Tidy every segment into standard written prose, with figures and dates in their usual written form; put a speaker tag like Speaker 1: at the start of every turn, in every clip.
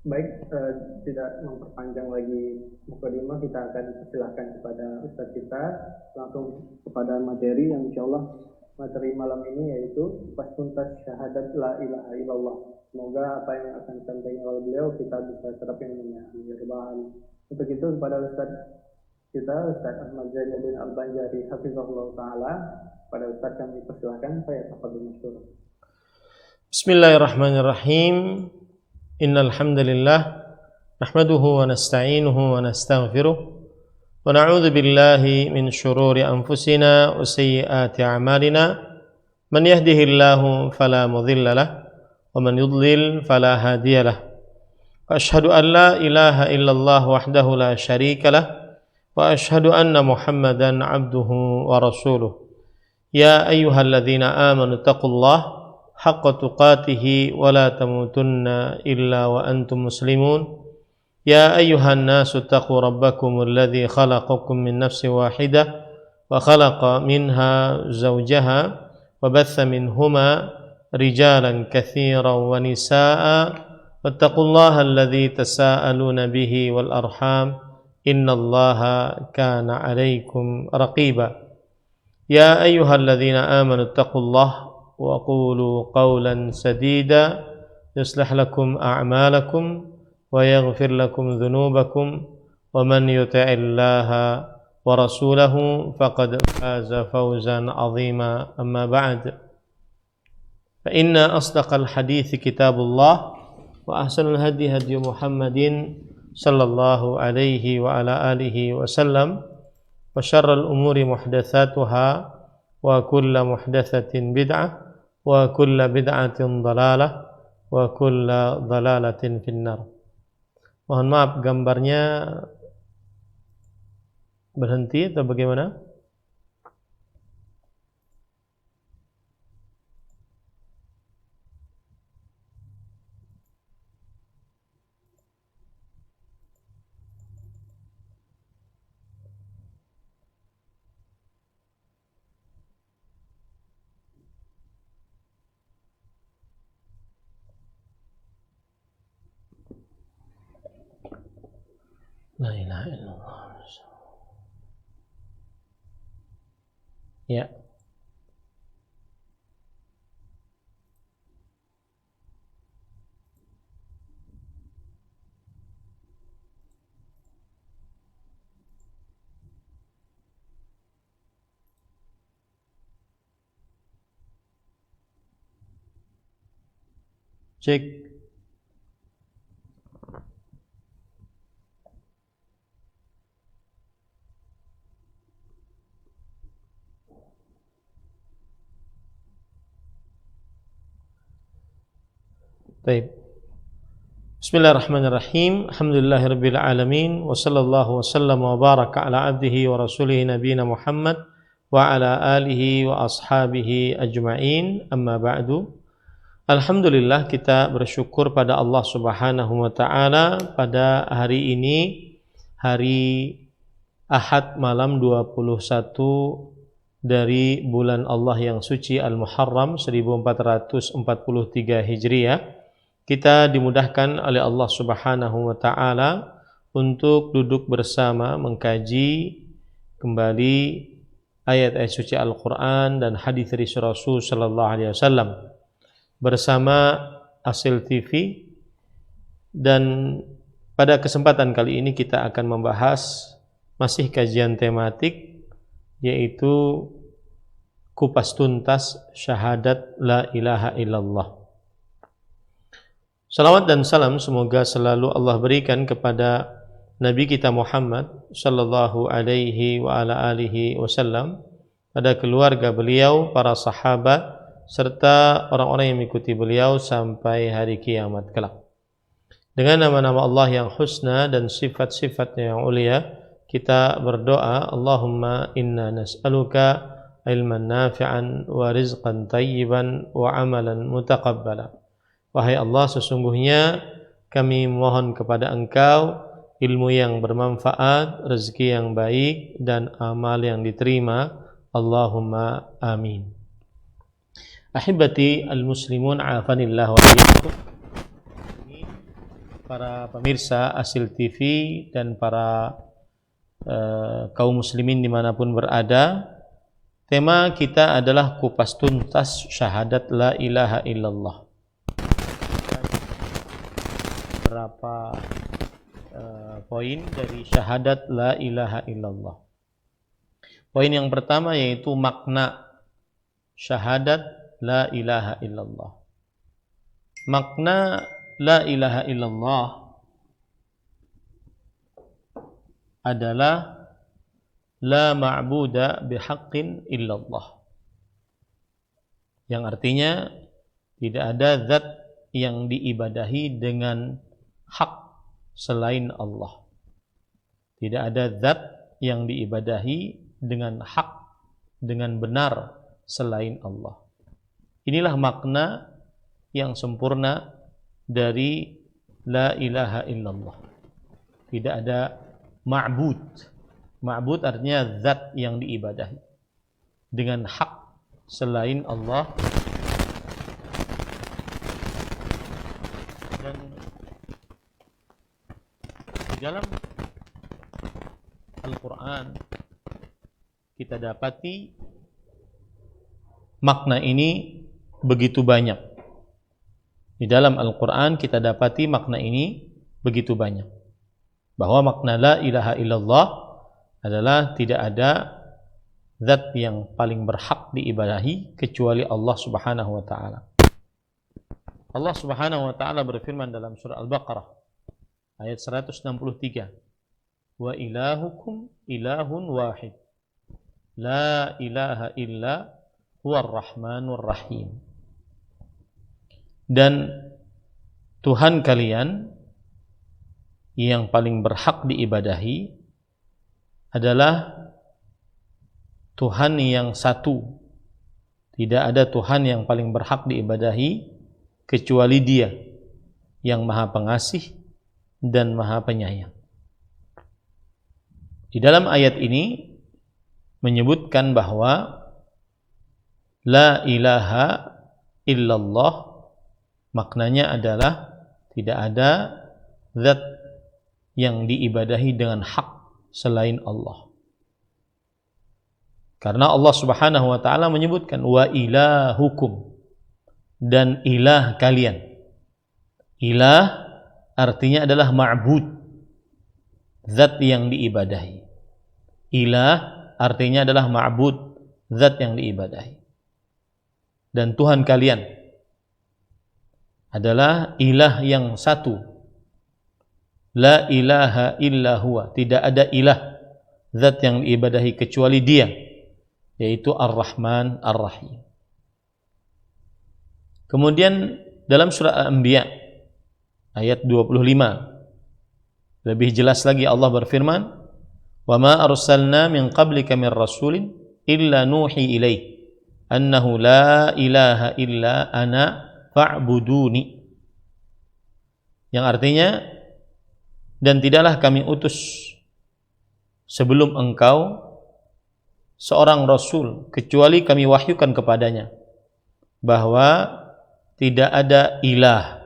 Speaker 1: Baik, tidak memperpanjang lagi mukadimah, kita akan persilahkan kepada Ustadz kita langsung kepada materi yang insya Allah materi malam ini yaitu kupas tuntas syahadat la ilaha illallah. Semoga apa yang akan disampaikan oleh beliau kita bisa terapkan dengan bahan. Untuk itu kepada Ustadz kita, Ustadz Ahmad Zainuddin Al-Banjari hafizahullah taala, pada Ustadz kami persilahkan, saya tafadhol masykur.
Speaker 2: Bismillahirrahmanirrahim. Innal hamdalillah nahmaduhu wa nasta'inuhu wa nastaghfiruh wa na'udzu billahi min shururi anfusina wa sayyiati a'malina. Man yahdihillahu fala mudilla lahu wa man yudlil fala hadiya lahu. Wa asyhadu an la ilaha illallah wahdahu la syarika lahu wa asyhadu anna Muhammadan 'abduhu wa rasuluh. Ya ayyuhalladzina amanu taqullaha haqqa tuqatihi wa la tamutunna illa wa antum muslimun. Ya ayyuhan nasu taqu rabbakumul ladzi khalaqakum min nafsin wahidah wa khalaqa minha zawjaha wa batha minhuma rijalan katsiran wa nisaa'a wattaqullaha alladzi tasaaluna bihi wal arham innallaha kana 'alaikum raqiba. Ya ayyuhalladzina amanu taqullaha wa qulu qawlan sadida yuslih lakum a'malakum wa yaghfir lakum dhunubakum wa man yuti'illaha wa rasulahu faqad faza fawzan 'azima. Amma ba'd, fa inna asdaqal hadithi kitabullah wa ahsanul hadi hadi Muhammadin sallallahu alaihi wa ala alihi wa sallam wa syarrul umuri muhdatsatuha wa kullu muhdatsatin bid'ah wa kullu bid'atin dhalalah wa kullu dhalalatin finnar. Mohon maaf, gambarnya berhenti atau bagaimana? La ilaha illallah. Ya. Cek. Baik. Bismillahirrahmanirrahim. Alhamdulillahirabbil alamin wa sallallahu wasallam wa baraka ala abdihi wa rasulih nabiyina Muhammad wa ala alihi wa ashabihi ajma'in. Amma ba'du. Alhamdulillah, kita bersyukur pada Allah Subhanahu wa taala pada hari ini, hari Ahad malam 21 dari bulan Allah yang suci Al-Muharram 1443 Hijriah. Kita dimudahkan oleh Allah Subhanahu wa taala untuk duduk bersama mengkaji kembali ayat-ayat suci Al-Qur'an dan hadis dari Rasul sallallahu alaihi wasallam bersama Asil TV. Dan pada kesempatan kali ini kita akan membahas masih kajian tematik, yaitu kupas tuntas syahadat la ilaha illallah. Salawat dan salam semoga selalu Allah berikan kepada Nabi kita Muhammad sallallahu alaihi wa ala alihi wasallam, pada keluarga beliau, para sahabat, serta orang-orang yang mengikuti beliau sampai hari kiamat kelak. Dengan nama-nama Allah yang husna dan sifat-sifatnya yang ulia, kita berdoa, Allahumma inna nas'aluka ilman nafi'an wa rizqan tayyiban wa amalan mutaqabbala. Wahai Allah, sesungguhnya kami mohon kepada Engkau ilmu yang bermanfaat, rezeki yang baik, dan amal yang diterima. Allahumma amin. Ahibati al-muslimun, afanillah wa iyyakum. para pemirsa Asil TV dan para kaum muslimin dimanapun berada. Tema kita adalah kupas tuntas syahadat la ilaha illallah. Berapa poin dari syahadat la ilaha illallah. Poin yang pertama yaitu makna syahadat la ilaha illallah. Makna la ilaha illallah adalah la ma'buda bihaqqin illallah, yang artinya tidak ada zat yang diibadahi dengan hak selain Allah. Tidak ada zat yang diibadahi dengan hak, dengan benar selain Allah. Inilah makna yang sempurna dari la ilaha illallah. Tidak ada ma'bud. Ma'bud artinya zat yang diibadahi dengan hak selain Allah. Dan di dalam Al-Quran kita dapati makna ini begitu banyak. Di dalam Al-Quran kita dapati makna ini begitu banyak, bahwa makna la ilaha illallah adalah tidak ada zat yang paling berhak diibadahi kecuali Allah Subhanahu wa taala. Allah Subhanahu wa taala berfirman dalam surah Al-Baqarah ayat 163, wa ilahukum ilahun wahid la ilaha illa huwar rahmanur rahim. Dan Tuhan kalian yang paling berhak diibadahi adalah Tuhan yang satu. Tidak ada Tuhan yang paling berhak diibadahi kecuali Dia yang Maha Pengasih dan Maha Penyayang. Di dalam ayat ini menyebutkan bahwa la ilaha illallah maknanya adalah tidak ada zat yang diibadahi dengan hak selain Allah. Karena Allah Subhanahu wa taala menyebutkan wa ilahukum, dan ilah kalian. Ilah artinya adalah ma'bud, zat yang diibadahi. Ilah artinya adalah ma'bud, zat yang diibadahi. Dan Tuhan kalian adalah ilah yang satu. La ilaha illa huwa, tidak ada ilah, zat yang diibadahi kecuali Dia, yaitu Ar-Rahman Ar-Rahim. Kemudian dalam surah Al-Anbiya ayat 25 lebih jelas lagi Allah berfirman, wa ma arsalna min qablika min rasulin illa nuhi ilaih annahu la ilaha illa ana fa'buduni, yang artinya, dan tidaklah kami utus sebelum engkau seorang rasul kecuali kami wahyukan kepadanya bahwa tidak ada ilah,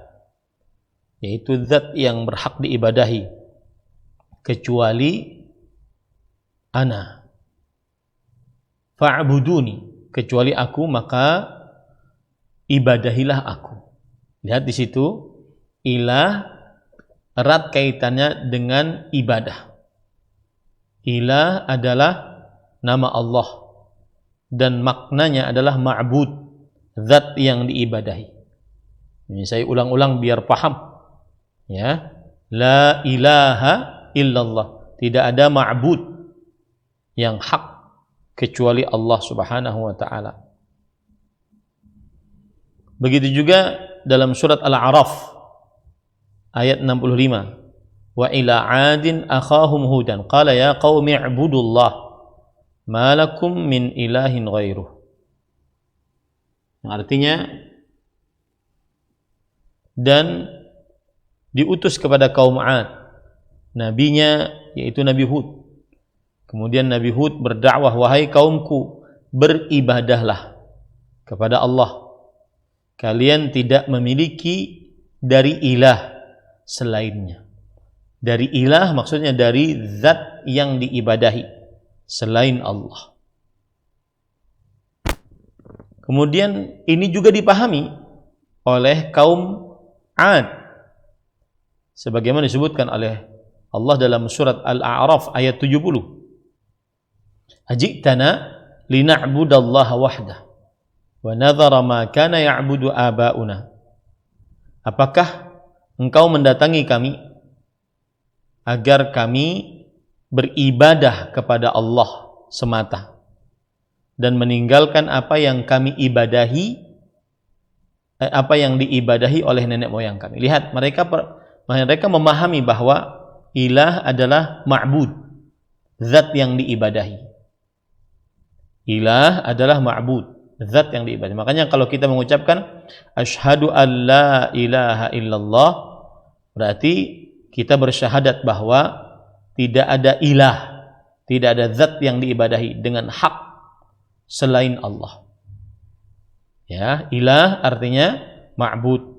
Speaker 2: yaitu zat yang berhak diibadahi kecuali ana, fa'buduni, kecuali aku, maka ibadahilah aku. Lihat di situ, ilah erat kaitannya dengan ibadah. Ilah adalah nama Allah dan maknanya adalah ma'bud, zat yang diibadahi. Ini saya ulang-ulang biar paham. Ya, la ilaha illallah, tidak ada ma'bud yang hak kecuali Allah Subhanahu wa taala. Begitu juga dalam surat Al-A'raf ayat 65, wa ila 'adin akhahum hudan qala ya qaumi i'budullah ma lakum min ilahin ghairuh. Artinya, dan diutus kepada kaum 'Ad nabinya yaitu Nabi Hud. Kemudian Nabi Hud berdakwah, wahai kaumku, beribadahlah kepada Allah. Kalian tidak memiliki dari ilah selainnya. Dari ilah maksudnya dari zat yang diibadahi selain Allah. Kemudian ini juga dipahami oleh kaum 'Ad. Sebagaimana disebutkan oleh Allah dalam surat Al-A'raf ayat 70. Ajitana lina'budallaha wahdah wa nadhara ma kana ya'budu aba'una. Apakah engkau mendatangi kami agar kami beribadah kepada Allah semata dan meninggalkan apa yang kami ibadahi, apa yang diibadahi oleh nenek moyang kami. Lihat, mereka memahami bahwa ilah adalah ma'bud, zat yang diibadahi. Ilah adalah ma'bud, zat yang diibadahi. Makanya kalau kita mengucapkan asyhadu an la ilaha illallah, berarti kita bersyahadat bahwa tidak ada ilah, tidak ada zat yang diibadahi dengan hak selain Allah. Ya, ilah artinya ma'bud.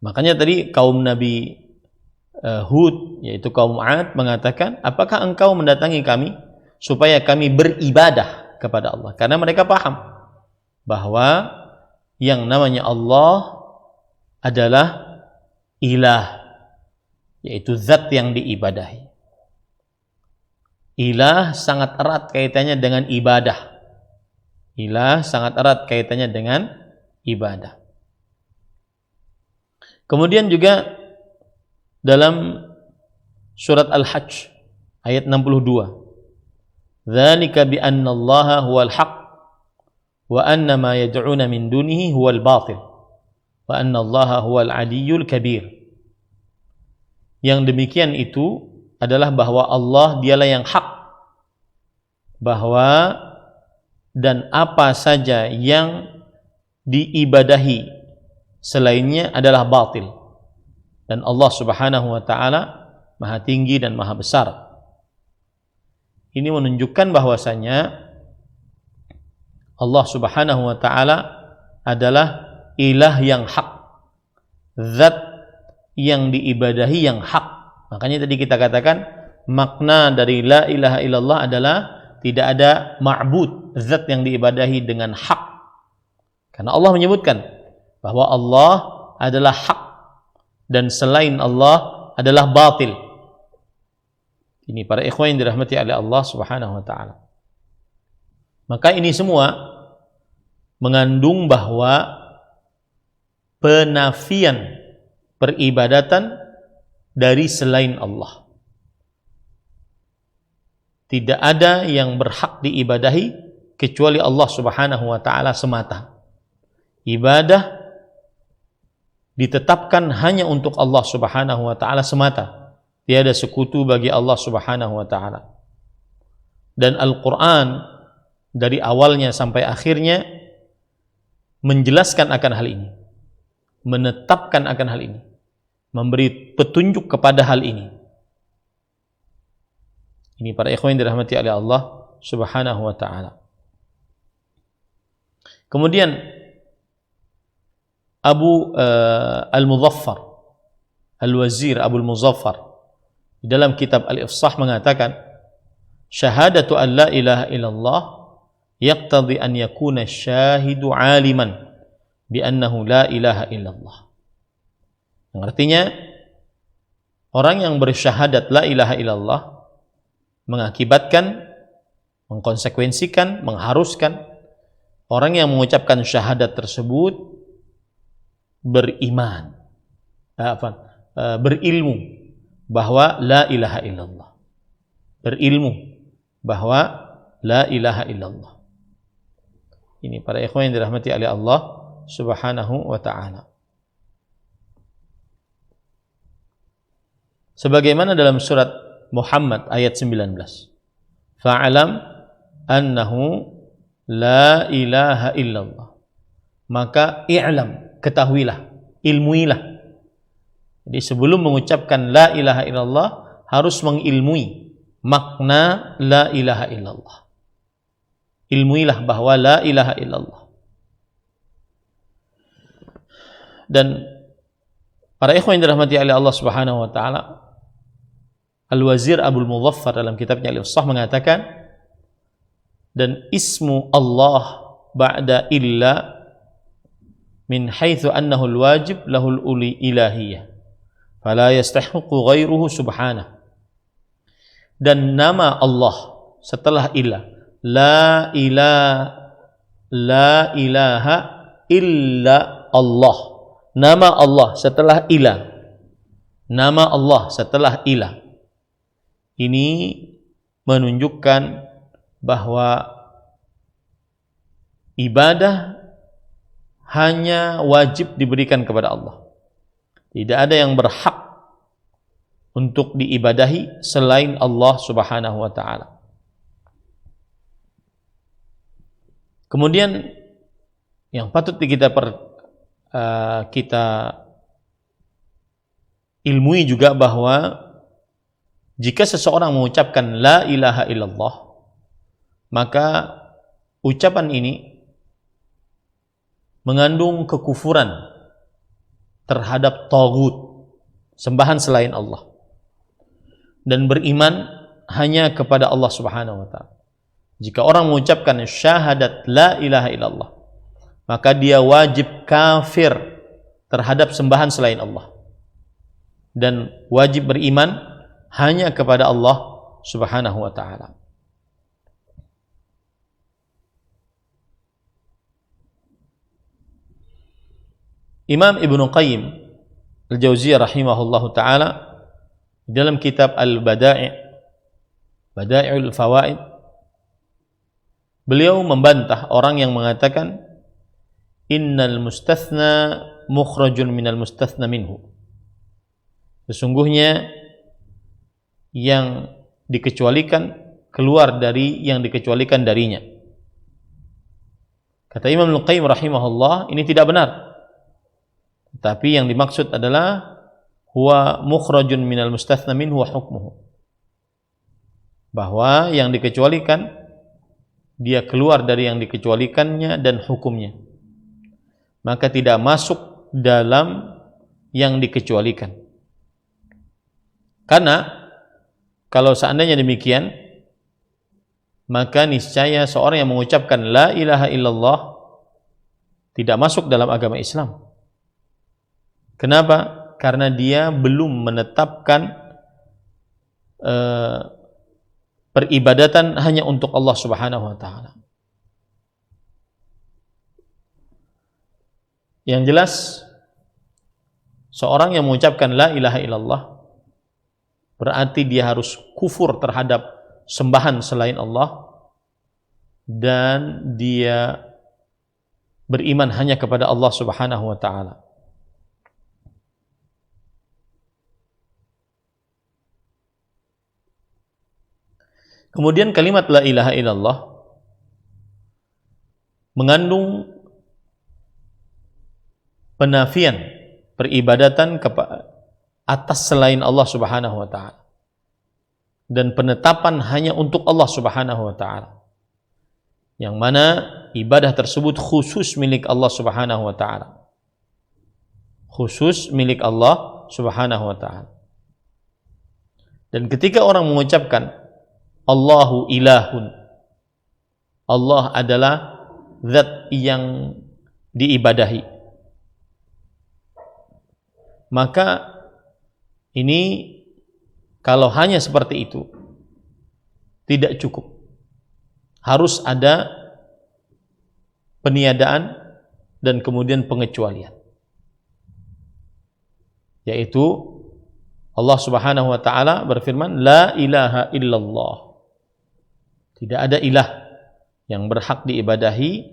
Speaker 2: Makanya tadi kaum Nabi Hud, yaitu kaum 'Ad, mengatakan, apakah engkau mendatangi kami supaya kami beribadah kepada Allah? Karena mereka paham bahwa yang namanya Allah adalah ilah, yaitu zat yang diibadahi. Ilah sangat erat kaitannya dengan ibadah. Ilah sangat erat kaitannya dengan ibadah. Kemudian juga dalam surat Al-Hajj ayat 62. Dzalika bi anna Allaha huwal haqq wa anna ma yad'una min dunihi huwal batil. Wa anna Allaha huwal aliyyul kabir. Yang demikian itu adalah bahwa Allah dialah yang hak, bahwa dan apa saja yang diibadahi selainnya adalah batil, dan Allah Subhanahu wa taala Maha tinggi dan maha besar. Ini menunjukkan bahwasanya Allah Subhanahu wa taala adalah ilah yang hak, zat yang diibadahi yang hak. Makanya tadi kita katakan makna dari la ilaha illallah adalah tidak ada ma'bud, zat yang diibadahi dengan hak. Karena Allah menyebutkan bahwa Allah adalah hak dan selain Allah adalah batil. Ini para ikhwan yang dirahmati oleh Allah Subhanahu wa taala. Maka ini semua mengandung bahwa penafian peribadatan dari selain Allah. Tidak ada yang berhak diibadahi kecuali Allah Subhanahu wa taala semata. Ibadah ditetapkan hanya untuk Allah Subhanahu wa taala semata. Tiada sekutu bagi Allah Subhanahu wa taala. Dan Al-Qur'an dari awalnya sampai akhirnya menjelaskan akan hal ini, menetapkan akan hal ini, memberi petunjuk kepada hal ini. Ini para ikhwan yang dirahmati oleh Allah Subhanahu wa taala. Kemudian Abu Al-Muzaffar Al-Wazir Abu Al-Muzaffar di dalam kitab Al-Ifsah mengatakan, syahadatu an la ilaha illallah yaqtadi an yakuna syahidu aliman bi annahu la ilaha illallah. Yang artinya orang yang bersyahadat la ilaha illallah mengakibatkan, mengkonsekuensikan, mengharuskan orang yang mengucapkan syahadat tersebut beriman, berilmu bahwa la ilaha illallah, berilmu bahwa la ilaha illallah. Ini para ikhwan yang dirahmati oleh Allah Subhanahu wa ta'ala. Sebagaimana dalam surat Muhammad ayat 19. Fa'alam annahu la ilaha illallah. Maka i'lam, ketahuilah, ilmuilah. Jadi sebelum mengucapkan la ilaha illallah harus mengilmui makna la ilaha illallah. Ilmuilah bahwa la ilaha illallah. Dan para ikhwan yang dirahmati oleh Allah Subhanahu wa taala, Al-Wazir Abdul Mudhaffar dalam kitabnya Al-Ifsah mengatakan, dan ismu Allah ba'da illa min haitsu annahu al-wajib lahul uli ilahiyah fala yastahiqu ghairuhu subhanahu. Dan nama Allah setelah ilah, la ilaha illa Allah. Nama Allah setelah ilah, nama Allah setelah ilah, ini menunjukkan bahwa ibadah hanya wajib diberikan kepada Allah. Tidak ada yang berhak untuk diibadahi selain Allah Subhanahu wa taala. Kemudian yang patut kita ilmui juga bahwa jika seseorang mengucapkan la ilaha illallah, maka ucapan ini mengandung kekufuran terhadap taghut, sembahan selain Allah, dan beriman hanya kepada Allah Subhanahu wa taala. Jika orang mengucapkan syahadat la ilaha illallah, maka dia wajib kafir terhadap sembahan selain Allah dan wajib beriman hanya kepada Allah Subhanahu wa taala. Imam Ibnu Qayyim Al-Jauziyah rahimahullahu taala dalam kitab Bada'i'ul Fawaid, beliau membantah orang yang mengatakan innal mustathna mukhrajun minal mustathna minhu. Sesungguhnya yang dikecualikan keluar dari yang dikecualikan darinya. Kata Imam Ibnu Qayyim rahimahullah, ini tidak benar. Tapi yang dimaksud adalah huwa mukhrajun minal mustathna minhu wa hukmuhu, bahwa yang dikecualikan dia keluar dari yang dikecualikannya dan hukumnya, maka tidak masuk dalam yang dikecualikan. Karena kalau seandainya demikian, maka niscaya seorang yang mengucapkan la ilaha illallah tidak masuk dalam agama Islam. Kenapa? Karena dia belum menetapkan peribadatan hanya untuk Allah Subhanahu wa taala. Yang jelas, seorang yang mengucapkan la ilaha illallah berarti dia harus kufur terhadap sembahan selain Allah dan dia beriman hanya kepada Allah Subhanahu wa taala. Kemudian kalimat la ilaha illallah mengandung penafian peribadatan atas selain Allah Subhanahu wa taala dan penetapan hanya untuk Allah Subhanahu wa taala, yang mana ibadah tersebut khusus milik Allah Subhanahu wa taala, khusus milik Allah Subhanahu wa taala. Dan ketika orang mengucapkan Allahu ilahun, Allah adalah zat yang diibadahi, maka ini kalau hanya seperti itu tidak cukup. Harus ada peniadaan dan kemudian pengecualian, yaitu Allah Subhanahu wa taala berfirman la ilaha illallah, tidak ada ilah yang berhak diibadahi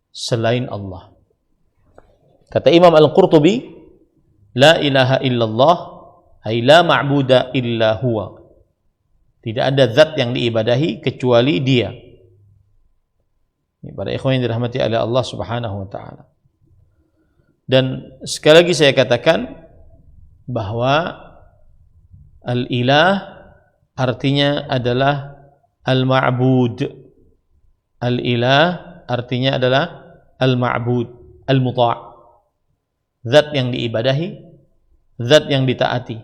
Speaker 2: selain Allah. Kata Imam Al-Qurtubi, la ilaha illallah ay la ma'buda illa huwa, tidak ada zat yang diibadahi kecuali dia. Ini para ikhwan yang dirahmati oleh Allah Subhanahu wa taala. Dan sekali lagi saya katakan bahwa al-ilah artinya adalah al-ma'bud. Al-ilah artinya adalah al-ma'bud, al-muta'. zat yang diibadahi, zat yang ditaati.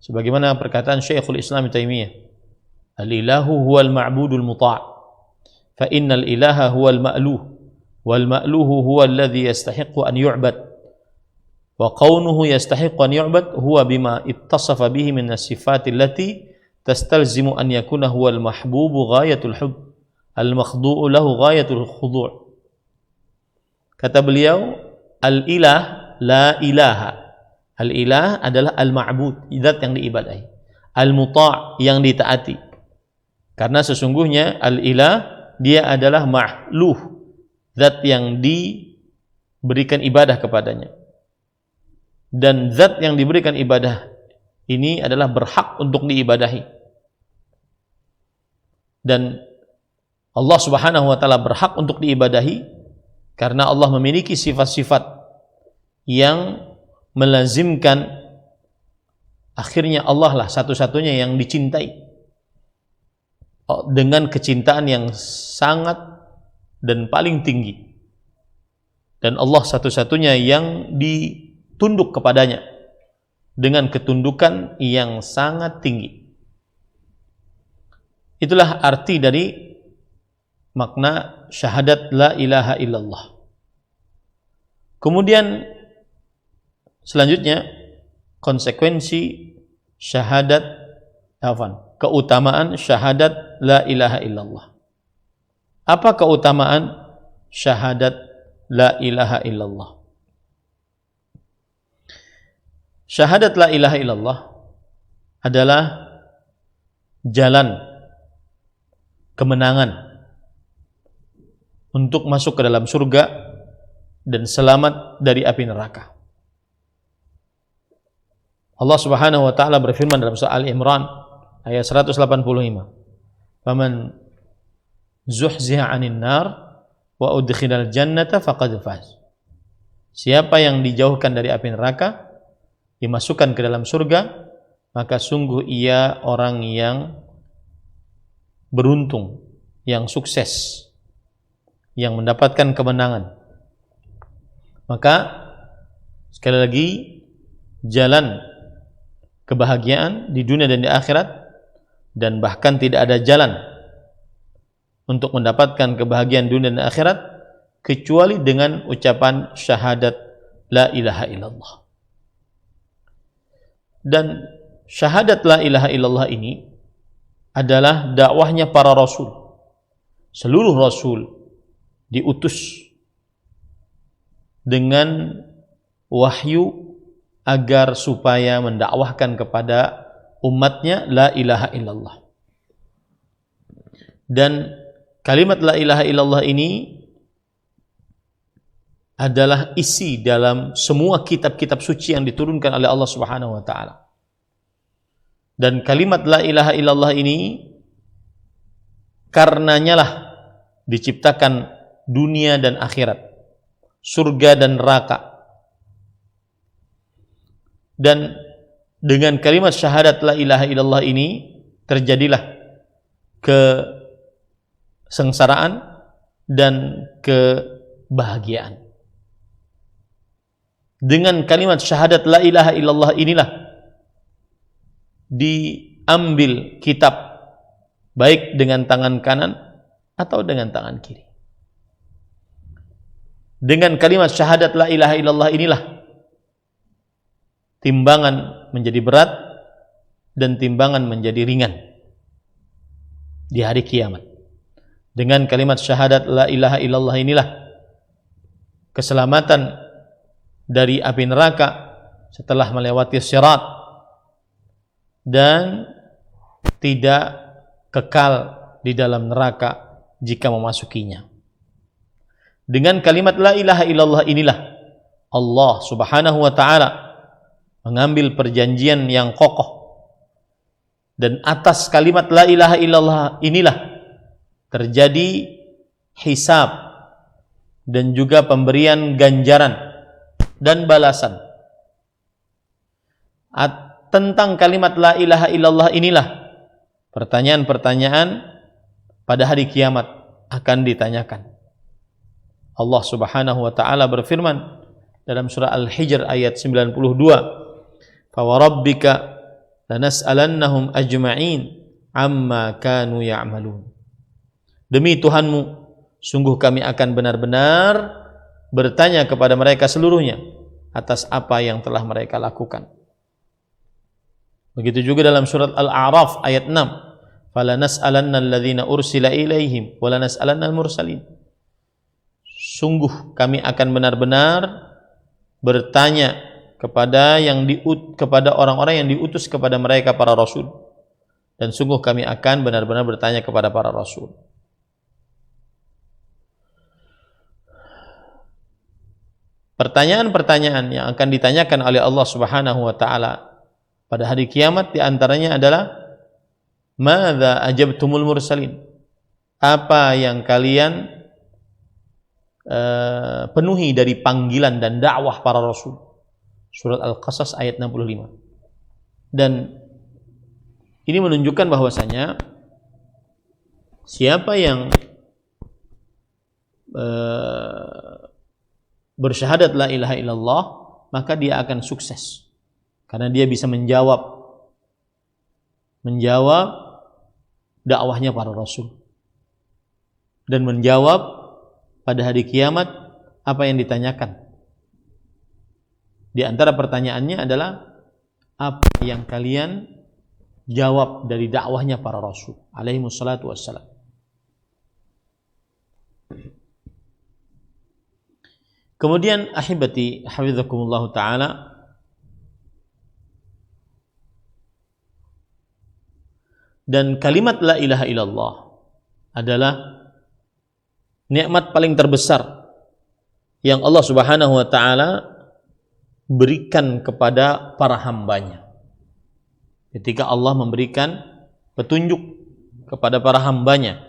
Speaker 2: Sebagaimana perkataan Syekhul Islam Ibnu Taimiyah, al-ilahu huwal ma'budul muta', fa innal ilaha huwal ma'luh, wal ma'luhu huwa alladhi yastahiqqu an yu'bad, wa qawnuhu yastahiqqu an yu'bad huwa bima ittasafa bihi min as-sifati allati tastalzimu an yakuna huwal mahbubu ghayatul hubb, al-makhdu'u lahu ghayatul khudu'. Kata beliau, al-ilah la ilaha. Al-ilah adalah al-ma'bud, zat yang diibadahi. Al-muta' yang ditaati. Karena sesungguhnya al-ilah dia adalah ma'luh, zat yang diberikan ibadah kepadanya. Dan zat yang diberikan ibadah ini adalah berhak untuk diibadahi. Dan Allah Subhanahu wa taala berhak untuk diibadahi karena Allah memiliki sifat-sifat yang melazimkan akhirnya Allah lah satu-satunya yang dicintai dengan kecintaan yang sangat dan paling tinggi, dan Allah satu-satunya yang ditunduk kepadanya dengan ketundukan yang sangat tinggi. Itulah arti dari makna syahadat la ilaha illallah. Kemudian selanjutnya konsekuensi syahadat keutamaan syahadat la ilaha illallah. Apa keutamaan syahadat la ilaha illallah? Syahadat la ilaha illallah adalah jalan kemenangan untuk masuk ke dalam surga dan selamat dari api neraka. Allah Subhanahu wa taala berfirman dalam surah Al-Imran ayat 185, "Faman zuhziha 'anil nar wa udkhilal jannata faqad faz." Siapa yang dijauhkan dari api neraka, dimasukkan ke dalam surga, maka sungguh ia orang yang beruntung, yang sukses, yang mendapatkan kemenangan. Maka sekali lagi, jalan kebahagiaan di dunia dan di akhirat, dan bahkan tidak ada jalan untuk mendapatkan kebahagiaan dunia dan akhirat kecuali dengan ucapan syahadat la ilaha illallah. Dan syahadat la ilaha illallah ini adalah dakwahnya para rasul. Seluruh rasul diutus dengan wahyu agar supaya mendakwahkan kepada umatnya la ilaha illallah. Dan kalimat la ilaha illallah ini adalah isi dalam semua kitab-kitab suci yang diturunkan oleh Allah Subhanahu wa taala. Dan kalimat la ilaha illallah ini karenanya lah diciptakan dunia dan akhirat, surga dan neraka. Dan dengan kalimat syahadat la ilaha illallah ini terjadilah kesengsaraan dan kebahagiaan. Dengan kalimat syahadat la ilaha illallah inilah diambil kitab baik dengan tangan kanan atau dengan tangan kiri. Dengan kalimat syahadat la ilaha illallah inilah timbangan menjadi berat dan timbangan menjadi ringan di hari kiamat. Dengan kalimat syahadat la ilaha illallah inilah keselamatan dari api neraka setelah melewati sirat dan tidak kekal di dalam neraka jika memasukinya. Dengan kalimat la ilaha illallah inilah Allah Subhanahu wa taala mengambil perjanjian yang kokoh, dan atas kalimat la ilaha illallah inilah terjadi hisab dan juga pemberian ganjaran dan balasan. Tentang kalimat la ilaha illallah inilah pertanyaan-pertanyaan pada hari kiamat akan ditanyakan. Allah Subhanahu wa taala berfirman, dalam surah Al-Hijr ayat 92, fa warabbika lanas'alannahum ajma'in amma kanu ya'malun. Demi Tuhanmu, sungguh kami akan benar-benar bertanya kepada mereka seluruhnya atas apa yang telah mereka lakukan. Begitu juga dalam surat Al-A'raf ayat 6, falanas'alanna alladhina ursila ilaihim walanas'alanna al-mursalin. Sungguh kami akan benar-benar bertanya kepada orang-orang yang diutus kepada mereka para rasul, dan sungguh kami akan benar-benar bertanya kepada para rasul. Pertanyaan-pertanyaan yang akan ditanyakan oleh Allah Subhanahu wa taala pada hari kiamat di antaranya adalah madza ajabtumul mursalin? Apa yang kalian penuhi dari panggilan dan dakwah para rasul? Surat Al-Qasas ayat 65. Dan ini menunjukkan bahwasanya siapa yang bersyahadat la ilaha illallah, maka dia akan sukses karena dia bisa menjawab dakwahnya para rasul dan menjawab pada hari kiamat apa yang ditanyakan. Di antara pertanyaannya adalah apa yang kalian jawab dari dakwahnya para rasul alaihi wassalatu wassalam. Kemudian ahibati hafizakumullah ta'ala, dan kalimat la ilaha illallah adalah nikmat paling terbesar yang Allah Subhanahu wa ta'ala berikan kepada para hambanya. Ketika Allah memberikan petunjuk kepada para hambanya,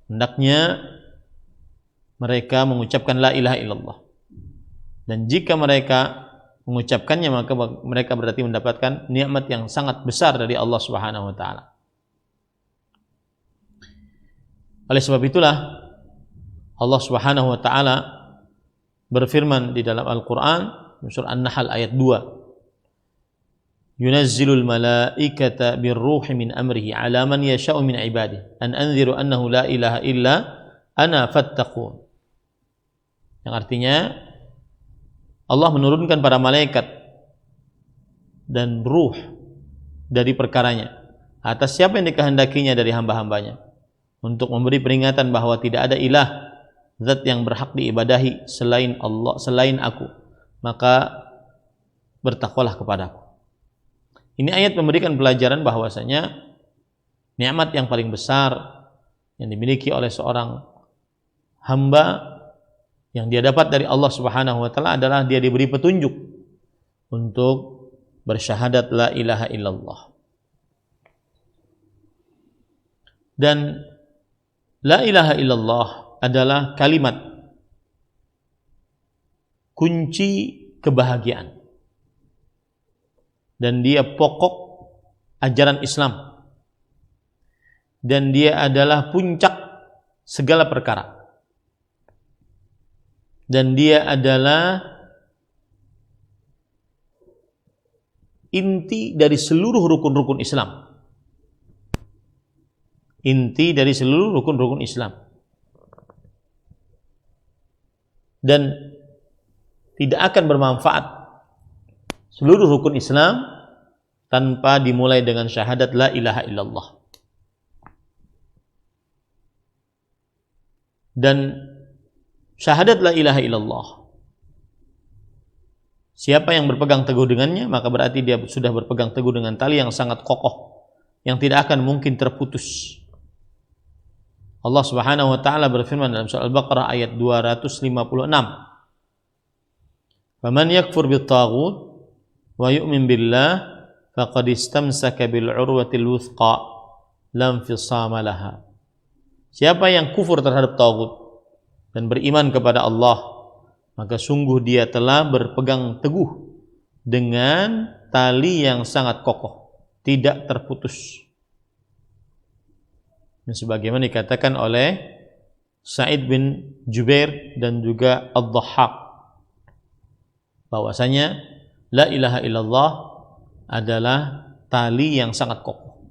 Speaker 2: hendaknya mereka mengucapkan la ilaha illallah. Dan jika mereka mengucapkannya, maka mereka berarti mendapatkan nikmat yang sangat besar dari Allah Subhanahu wa taala. Oleh sebab itulah Allah Subhanahu wa taala berfirman di dalam Al-Qur'an surah An-Nahl ayat 2, yunazzilul malaikata birruhi min amrihi ala man yasha'u min ibadihi an anziru annahu la ilaha illa ana fattaqun. Yang artinya Allah menurunkan para malaikat dan ruh dari perkaranya atas siapa yang dikehendakinya dari hamba-hambanya untuk memberi peringatan bahwa tidak ada ilah zat yang berhak diibadahi selain Allah, selain aku, maka bertakwalah kepadaku. Ini ayat memberikan pelajaran bahwasanya nikmat yang paling besar yang dimiliki oleh seorang hamba yang dia dapat dari Allah Subhanahu wa taala adalah dia diberi petunjuk untuk bersyahadat la ilaha illallah. Dan la ilaha illallah adalah kalimat kunci kebahagiaan. Dan dia pokok ajaran Islam. Dan dia adalah puncak segala perkara. Dan dia adalah inti dari seluruh rukun-rukun Islam. Inti dari seluruh rukun-rukun Islam. Dan tidak akan bermanfaat seluruh rukun Islam tanpa dimulai dengan syahadat la ilaha illallah. Dan syahadat la ilaha illallah, siapa yang berpegang teguh dengannya, maka berarti dia sudah berpegang teguh dengan tali yang sangat kokoh, yang tidak akan mungkin terputus. Allah Subhanahu wa taala berfirman dalam surah Al-Baqarah ayat 256, "Faman yakfur bit-taghut wa yu'min billah faqad istamsaka bil 'urwatil wuthqa lam fisama laha." Siapa yang kufur terhadap taghut dan beriman kepada Allah, maka sungguh dia telah berpegang teguh dengan tali yang sangat kokoh, tidak terputus. Dan sebagaimana dikatakan oleh Sa'id bin Jubair dan juga Ad-Dhahhak, bahwasanya la ilaha illallah adalah tali yang sangat kokoh,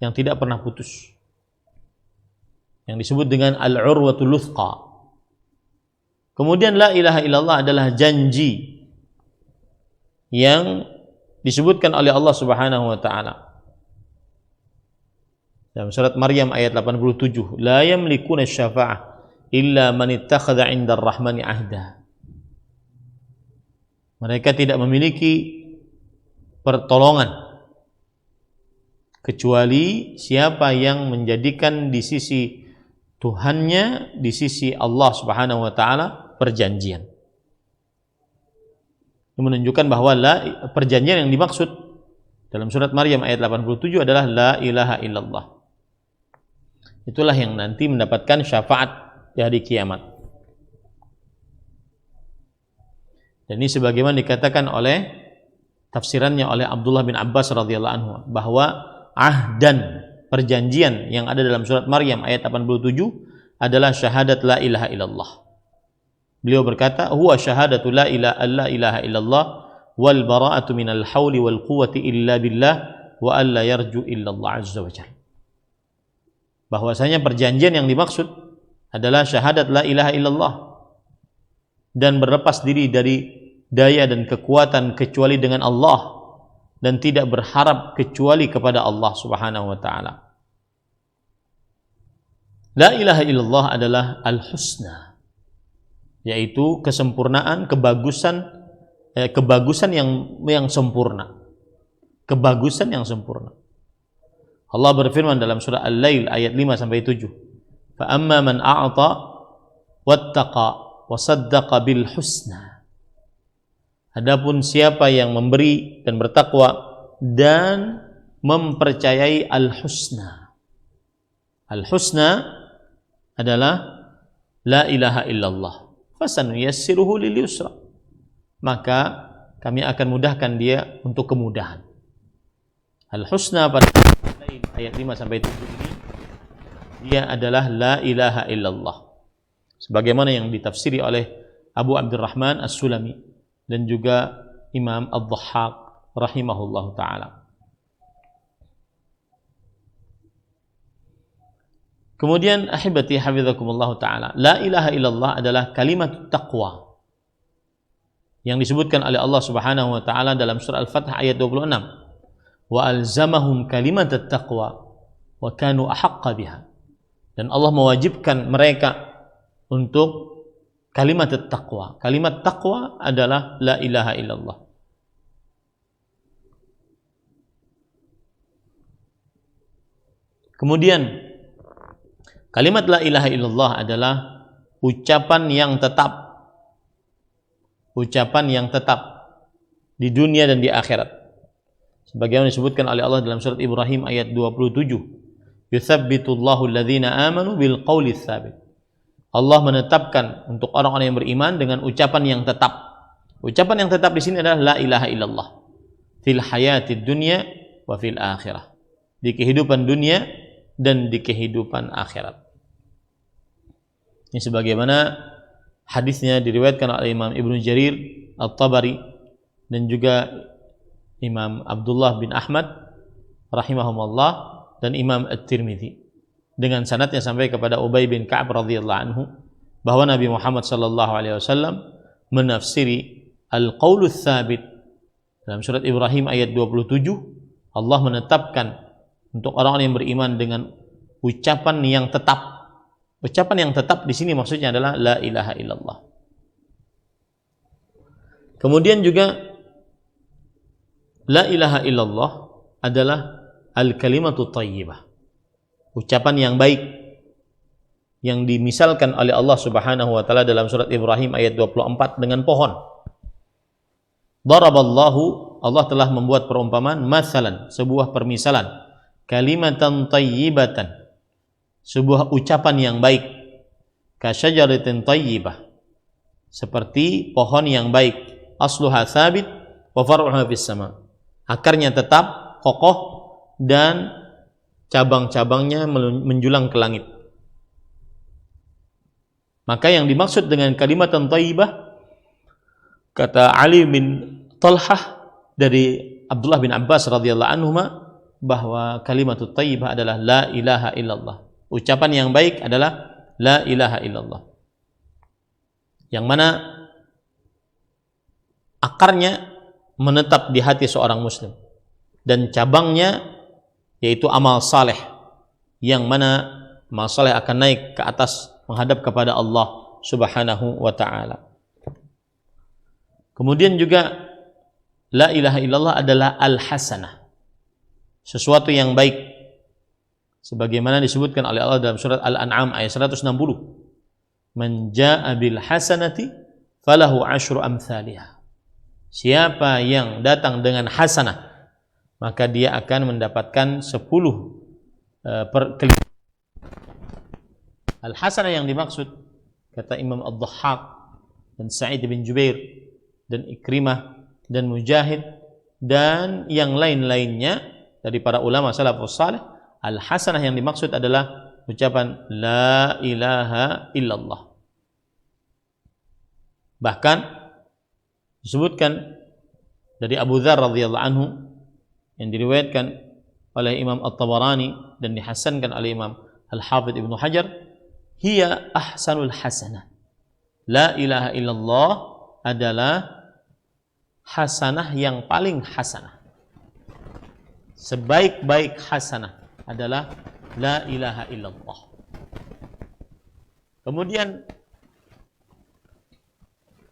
Speaker 2: yang tidak pernah putus, yang disebut dengan al-urwatul luthqa. Kemudian la ilaha illallah adalah janji yang disebutkan oleh Allah Subhanahu wa taala dalam surat Maryam ayat 87, la yamlikuna syafa'ah illa man ittakhadha 'inda ar-rahmani ahda. Mereka tidak memiliki pertolongan kecuali siapa yang menjadikan di sisi Tuhannya, di sisi Allah Subhanahu wa taala perjanjian. Ini menunjukkan bahwa perjanjian yang dimaksud dalam surat Maryam ayat 87 adalah la ilaha illallah. Itulah yang nanti mendapatkan syafaat di hari kiamat. Dan ini sebagaimana dikatakan oleh tafsirannya oleh Abdullah bin Abbas radhiyallahu anhu, bahwa ahdan, perjanjian yang ada dalam surat Maryam ayat 87 adalah syahadat la ilaha illallah. Beliau berkata, huwa syahadatu la ilaha illallah wal bara'atu minal hauli wal quwwati illa billah wa alla yarju illallah azza wa jalla. Bahwasanya perjanjian yang dimaksud adalah syahadat la ilaha illallah dan berlepas diri dari daya dan kekuatan kecuali dengan Allah, dan tidak berharap kecuali kepada Allah Subhanahu wa taala. La ilaha illallah adalah al-husna, yaitu kesempurnaan, kebagusan yang sempurna. Kebagusan yang sempurna. Allah berfirman dalam surah Al-Lail ayat 5 sampai 7. Fa amma man a'ta wattaqa wa saddaqa bil husna. Adapun siapa yang memberi dan bertakwa dan mempercayai al-husna. Al-husna adalah la ilaha illallah. Fasanuyassiruhu lil yusra. Maka kami akan mudahkan dia untuk kemudahan. Al-husna pada ayat 5 sampai 7 ini dia adalah la ilaha illallah. Sebagaimana yang ditafsiri oleh Abu Abdurrahman As-Sulami dan juga Imam Ad-Dhahhak rahimahullahu taala. Kemudian ahibati hafizakumullah taala, la ilaha illallah adalah kalimat taqwa yang disebutkan oleh Allah Subhanahu wa taala dalam surah Al-Fath ayat 26. Wa alzamahum kalimat at-taqwa wa kanu ahaqqa biha. Dan Allah mewajibkan mereka untuk kalimat at-taqwa. Kalimat taqwa adalah la ilaha illallah. Kemudian kalimat la ilaha illallah adalah ucapan yang tetap. Ucapan yang tetap di dunia dan di akhirat. Sebagaimana disebutkan oleh Allah dalam surat Ibrahim ayat 27. Yuthabbitullahu alladhina amanu bil qawli tsabit. Allah menetapkan untuk orang-orang yang beriman dengan ucapan yang tetap. Ucapan yang tetap di sini adalah la ilaha illallah. Fil hayatid dunya wa fil akhirah. Di kehidupan dunia dan di kehidupan akhirat. Ini sebagaimana hadisnya diriwayatkan oleh Imam Ibnu Jarir At-Tabari dan juga Imam Abdullah bin Ahmad rahimahumullah dan Imam At-Tirmidzi dengan sanadnya sampai kepada Ubay bin Ka'ab radhiyallahu anhu bahwa Nabi Muhammad sallallahu alaihi wasallam menafsiri al-qaulu tsabit dalam surat Ibrahim ayat 27. Allah menetapkan untuk orang-orang yang beriman dengan ucapan yang tetap. Ucapan yang tetap di sini maksudnya adalah la ilaha illallah. Kemudian juga la ilaha illallah adalah al-kalimatu thayyibah. Ucapan yang baik yang dimisalkan oleh Allah Subhanahu wa taala dalam surat Ibrahim ayat 24 dengan pohon. Daraballahu, Allah telah membuat perumpamaan, masalan, sebuah permisalan, kalimatan thayyibatan, sebuah ucapan yang baik, kasyajaratin thayyibah, seperti pohon yang baik, asluha tsabit wa far'uha fis sama. Akarnya tetap kokoh dan cabang-cabangnya menjulang ke langit. Maka yang dimaksud dengan kalimat thayyibah Kata Ali bin Talhah dari Abdullah bin Abbas radhiyallahu anhuma bahwa kalimatut thayyibah adalah la ilaha illallah. Ucapan yang baik adalah la ilaha illallah. Yang mana akarnya menetap di hati seorang muslim dan cabangnya yaitu amal saleh, yang mana amal saleh akan naik ke atas menghadap kepada Allah Subhanahu wa taala. Kemudian juga la ilaha illallah adalah al-hasanah, sesuatu yang baik, sebagaimana disebutkan oleh Allah dalam surat Al-An'am ayat 160, man jaa'a bil hasanati falahu asyru amsalihah. Siapa yang datang dengan hasanah, maka dia akan mendapatkan 10 kali. Al-hasanah yang dimaksud, kata Imam Ad-Dhahhak dan Sa'id bin Jubair dan Ikrimah dan Mujahid dan yang lain-lainnya dari para ulama salafus salih, al-hasanah yang dimaksud adalah ucapan la ilaha illallah. Bahkan disebutkan dari Abu Dzar radhiyallahu anhu yang diriwayatkan oleh Imam At-Tabarani dan dihasankan oleh Imam Al-Hafidz Ibnu Hajar, hiya ahsanul hasanah. La ilaha illallah adalah hasanah yang paling hasanah. Sebaik-baik hasanah adalah la ilaha illallah. Kemudian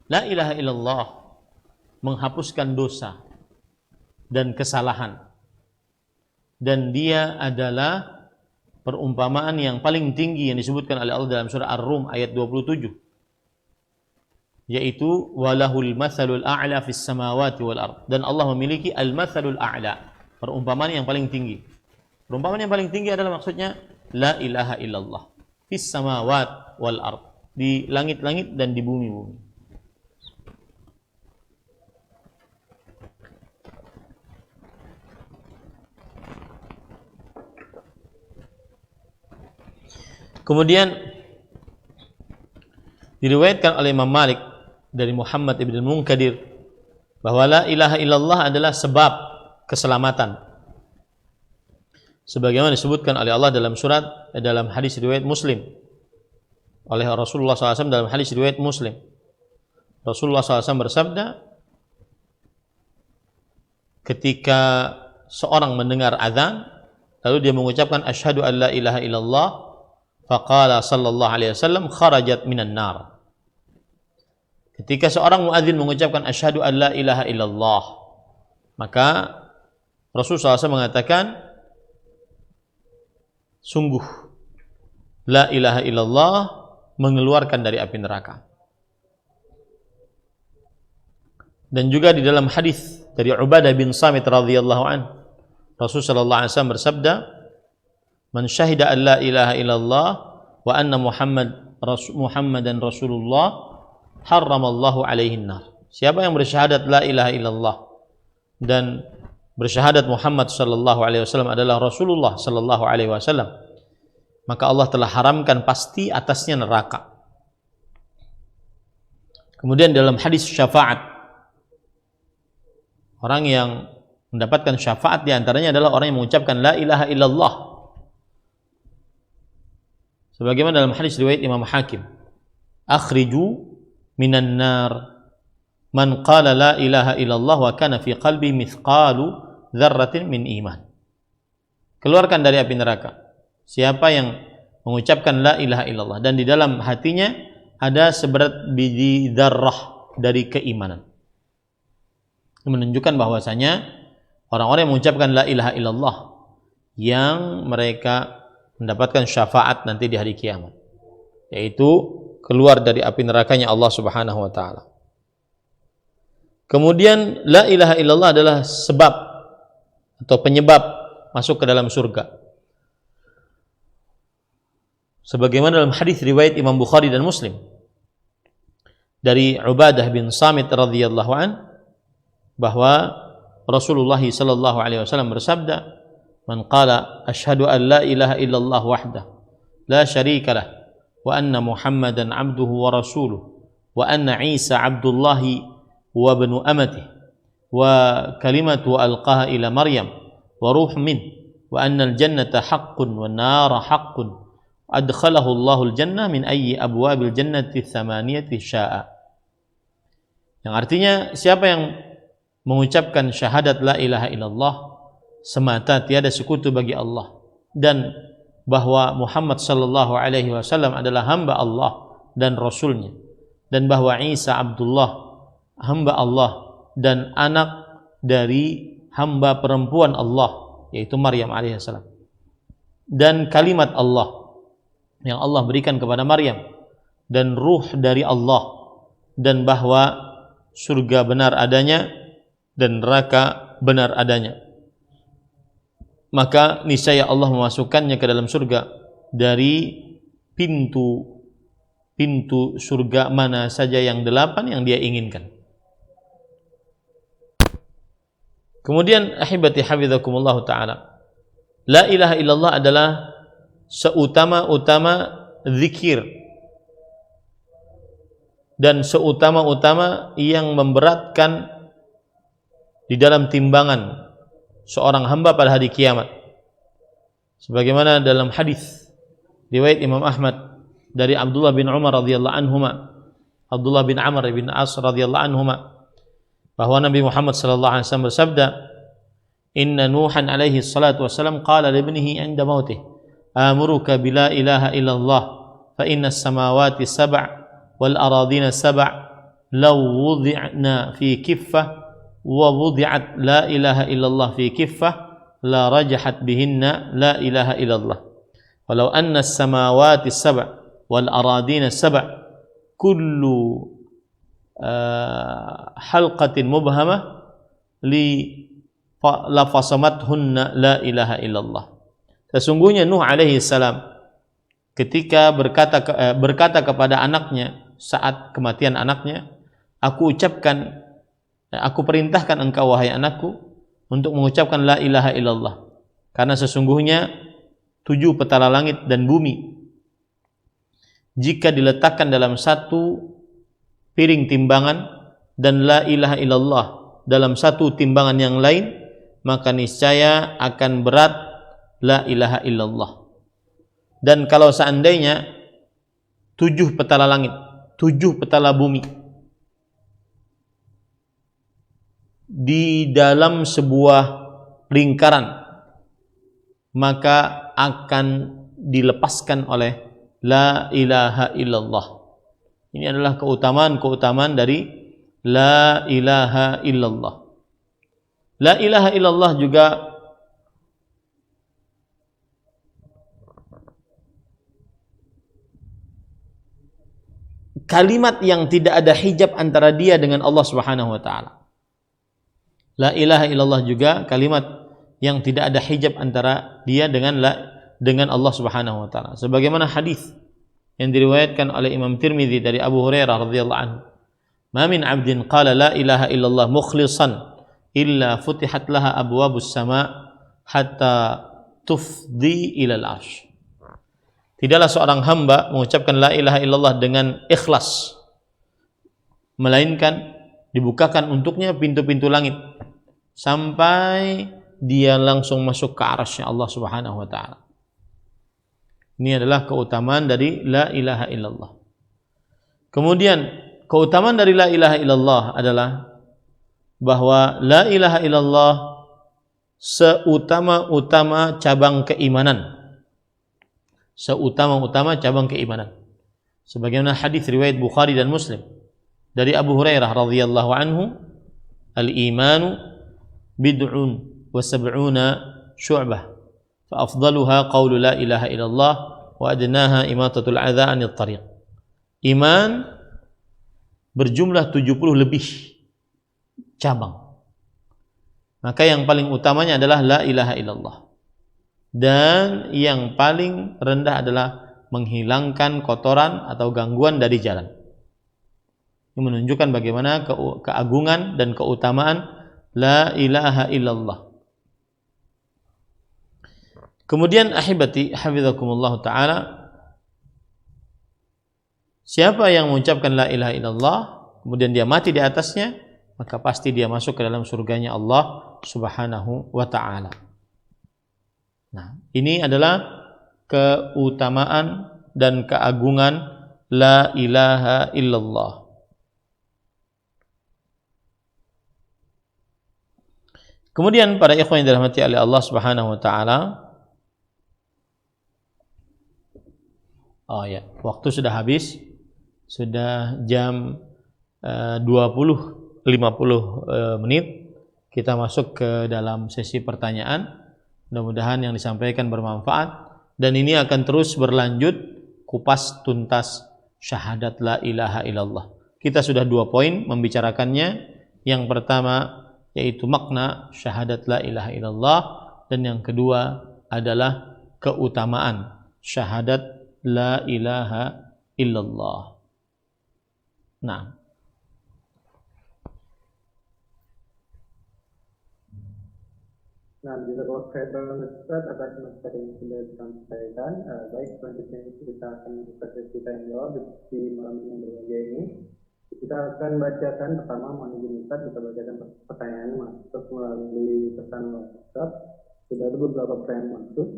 Speaker 2: la ilaha illallah menghapuskan dosa dan kesalahan, dan dia adalah perumpamaan yang paling tinggi yang disebutkan oleh Allah dalam surah Ar-Rum ayat 27, yaitu walahul matsalul a'la fis samawati wal ard, dan Allah memiliki al-matsalul a'la, perumpamaan yang paling tinggi. Perumpamaan yang paling tinggi adalah maksudnya la ilaha illallah fis samawat wal ard, di langit-langit dan di bumi-bumi. Kemudian diriwayatkan oleh Imam Malik dari Muhammad ibn Munkadir bahwa la ilaha illallah adalah sebab keselamatan, sebagaimana disebutkan oleh Allah dalam hadis riwayat Muslim, oleh Rasulullah SAW dalam hadis riwayat Muslim. Rasulullah SAW bersabda, ketika seorang mendengar azan lalu dia mengucapkan asyhadu an la ilaha illallah, faqala sallallahu alaihi wasallam kharajat minan nar. Ketika seorang muadzin mengucapkan asyhadu an la ilaha illallah, maka Rasulullah SAW mengatakan, sungguh la ilaha illallah mengeluarkan dari api neraka. Dan juga di dalam hadis dari Ubadah bin Samit radhiyallahu an, Rasulullah sallallahu alaihi wasallam bersabda, man syahida an la ilaha illallah wa anna Muhammadan Rasulullah harramallahu alaihi nar. Siapa yang bersyahadat la ilaha illallah dan bersyahadat Muhammad sallallahu alaihi wasallam adalah Rasulullah sallallahu alaihi wasallam, maka Allah telah haramkan pasti atasnya neraka. Kemudian dalam hadis syafaat, orang yang mendapatkan syafaat diantaranya adalah orang yang mengucapkan la ilaha illallah, sebagaimana dalam hadis riwayat Imam Hakim, akhriju minan nar man qala la ilaha illallah wa kana fi qalbi mithqalu dzarratin min iman. Keluarkan dari api neraka siapa yang mengucapkan la ilaha illallah dan di dalam hatinya ada seberat biji dzarrah dari keimanan. Menunjukkan bahwasanya orang-orang yang mengucapkan la ilaha illallah yang mereka mendapatkan syafaat nanti di hari kiamat, yaitu keluar dari api nerakanya Allah Subhanahu wa taala. Kemudian la ilaha illallah adalah sebab atau penyebab masuk ke dalam surga. Sebagaimana dalam hadis riwayat Imam Bukhari dan Muslim dari Ubadah bin Samit radhiyallahu an, bahwa Rasulullah sallallahu alaihi wasallam bersabda, man qala asyhadu an la ilaha illallah wahdah la syarika lah wa anna Muhammadan abduhu wa rasuluh wa anna Isa abdullahi wa ibnu amatihi wa kalimatu alqaha ila Maryam wa ruh min wa anna al-jannata haqqun wa an-nara haqqun adkhalahu Allahul jannah min ayyi abwabil jannati tsamaniyati syaa. Yang artinya siapa yang mengucapkan syahadat la ilaha illallah semata tiada sekutu bagi Allah dan bahwa Muhammad sallallahu alaihi wasallam adalah hamba Allah dan rasulnya dan bahwa Isa Abdullah hamba Allah dan anak dari hamba perempuan Allah yaitu Maryam alaihissalam dan kalimat Allah yang Allah berikan kepada Maryam dan ruh dari Allah dan bahwa surga benar adanya dan neraka benar adanya, maka niscaya Allah memasukkannya ke dalam surga dari pintu surga mana saja yang 8 yang dia inginkan. Kemudian ahibati hafizakumullah ta'ala, la ilaha illallah adalah seutama-utama zikir dan seutama-utama yang memberatkan di dalam timbangan seorang hamba pada hari kiamat. Sebagaimana dalam hadis riwayat Imam Ahmad dari Abdullah bin Umar radhiyallahu anhuma, Abdullah bin Amr bin As radhiyallahu anhuma, bahwa Nabi Muhammad sallallahu alaihi wasallam bersabda, "Inna Nuhan alaihi salatu wasallam qala li ibnihi 'inda mautih, amuruka bila ilaha illallah fa inna as-samawati sab' wal aradina sab' law wudi'na fi kiffah wa wudi'at la ilaha illallah fi kiffah la rajahat bihinna la ilaha illallah walau anna as-samawati sab' wal aradina sab' kullu halqatin mubhamah li lafasamathunna la ilaha illallah." Sesungguhnya Nuh alaihi salam ketika berkata kepada anaknya saat kematian anaknya, aku perintahkan engkau wahai anakku untuk mengucapkan la ilaha illallah, karena sesungguhnya 7 petala langit dan bumi jika diletakkan dalam satu piring timbangan dan la ilaha illallah dalam satu timbangan yang lain, maka niscaya akan berat la ilaha illallah. Dan kalau seandainya 7 petala langit, 7 petala bumi di dalam sebuah lingkaran, maka akan dilepaskan oleh la ilaha illallah. Ini adalah keutamaan dari la ilaha illallah. La ilaha illallah juga kalimat yang tidak ada hijab antara dia dengan Allah Subhanahu wa taala. La ilaha illallah juga kalimat yang tidak ada hijab antara dia dengan Allah Subhanahu wa taala. Sebagaimana hadis yang diriwayatkan oleh Imam Tirmidzi dari Abu Hurairah radhiyallahu anhu, "Ma min 'abdin qala la ilaha illallah mukhlishan illa futihat laha abwabus sama hatta tufdi ilal arsh." Tidaklah seorang hamba mengucapkan la ilaha illallah dengan ikhlas, melainkan dibukakan untuknya pintu-pintu langit sampai dia langsung masuk ke arasy Allah Subhanahu wa taala. Ini adalah keutamaan dari la ilaha illallah. Kemudian keutamaan dari la ilaha illallah adalah bahwa la ilaha illallah seutama-utama cabang keimanan. Seutama-utama cabang keimanan. Sebagaimana hadis riwayat Bukhari dan Muslim dari Abu Hurairah radhiyallahu anhu, "Al-imanu bid'un wa sab'una syu'bah, fa afdaluha qawlu la ilaha illallah wa adnaha imatatul adza 'anil tariq." Iman berjumlah 70 lebih cabang. Maka yang paling utamanya adalah la ilaha illallah. Dan yang paling rendah adalah menghilangkan kotoran atau gangguan dari jalan. Ini menunjukkan bagaimana keagungan dan keutamaan la ilaha illallah. Kemudian ahibati hafizakumullah ta'ala, siapa yang mengucapkan la ilaha illallah kemudian dia mati di atasnya, maka pasti dia masuk ke dalam surganya Allah Subhanahu wa ta'ala. Nah, ini adalah keutamaan dan keagungan la ilaha illallah. Kemudian para ikhwan yang dirahmati oleh Allah Subhanahu wa taala, waktu sudah habis, sudah jam 20.50 menit. Kita masuk ke dalam sesi pertanyaan. Mudah-mudahan yang disampaikan bermanfaat, dan ini akan terus berlanjut kupas tuntas syahadat la ilaha illallah. Kita sudah 2 poin membicarakannya. Yang pertama yaitu makna syahadat la ilaha illallah, dan yang kedua adalah keutamaan syahadat la ilaha illallah. Nah,
Speaker 1: jazakallahu khairan Ustaz atas materi yang sudah disampaikan. Baik, selanjutnya kita akan buka sesi tanya jawab di malam yang berbahagia ini. Kita akan bacakan pertama, mohon izin Ustaz, kita bacakan pertanyaan masuk melalui pesan WhatsApp. Sudah ada beberapa pertanyaan masuk.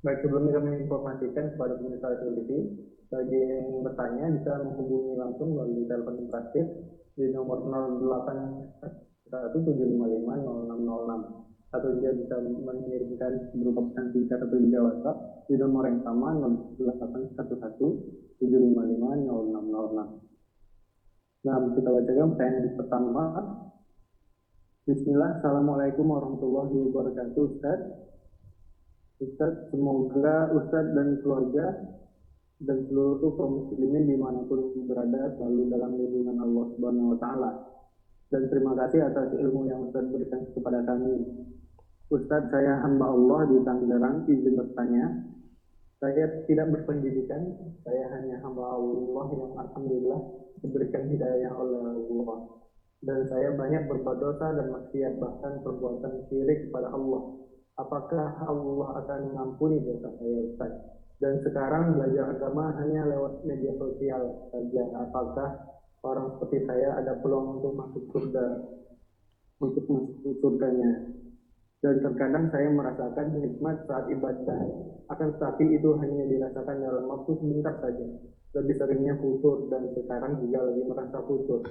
Speaker 1: Baik, sebelumnya kami informasikan kepada pemirsa TV, bagi yang bertanya bisa menghubungi langsung melalui telepon interaktif di nomor 0817550606, atau juga bisa mengirimkan berupa pesan singkat atau juga WhatsApp di nomor yang sama 0811755606. Nah, kita bacakan pertanyaan pertama. Bismillah, Assalamualaikum warahmatullahi wabarakatuh. Ustaz, semoga Ustaz dan keluarga dan seluruh kaum muslimin dimanapun berada selalu dalam lindungan Allah Subhanahu wa ta'ala. Dan terima kasih atas ilmu yang Ustaz berikan kepada kami. Ustaz, saya hamba Allah di Tangerang, izin bertanya. Saya tidak berpendidikan, saya hanya hamba Allah yang alhamdulillah diberikan hidayah oleh Allah. Dan saya banyak berbuat dosa dan maksiat, bahkan perbuatan syirik kepada Allah. Apakah Allah akan mengampuni dosa saya, Ustaz? Dan sekarang belajar agama hanya lewat media sosial saja. Apakah orang seperti saya ada peluang untuk masuk surganya? Dan terkadang saya merasakan nikmat saat ibadah, akan tetapi itu hanya dirasakan dalam waktu sebentar saja. Lebih seringnya futur, dan sekarang juga lagi merasa futur.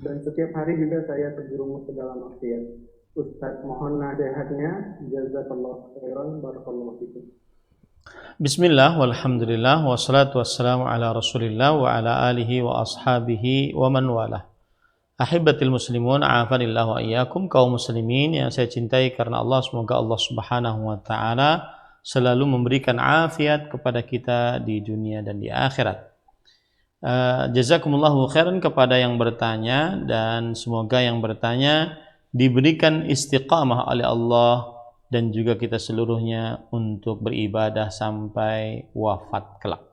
Speaker 1: Dan setiap hari juga saya terjerumus ke dalam maksiat. Ustaz, mohon nasihatnya. Jazakallahu khairan, barakallahu fikum.
Speaker 2: Bismillah, walhamdulillah, wassalatu wassalamu ala rasulillah wa ala alihi wa ashabihi wa man walah. Ahibatil muslimun, a'afanillah wa iyyakum, kaum muslimin yang saya cintai karena Allah, semoga Allah Subhanahu wa ta'ala selalu memberikan afiat kepada kita di dunia dan di akhirat. Jazakumullahu khairan kepada yang bertanya, dan semoga yang bertanya diberikan istiqamah oleh Allah dan juga kita seluruhnya untuk beribadah sampai wafat kelak.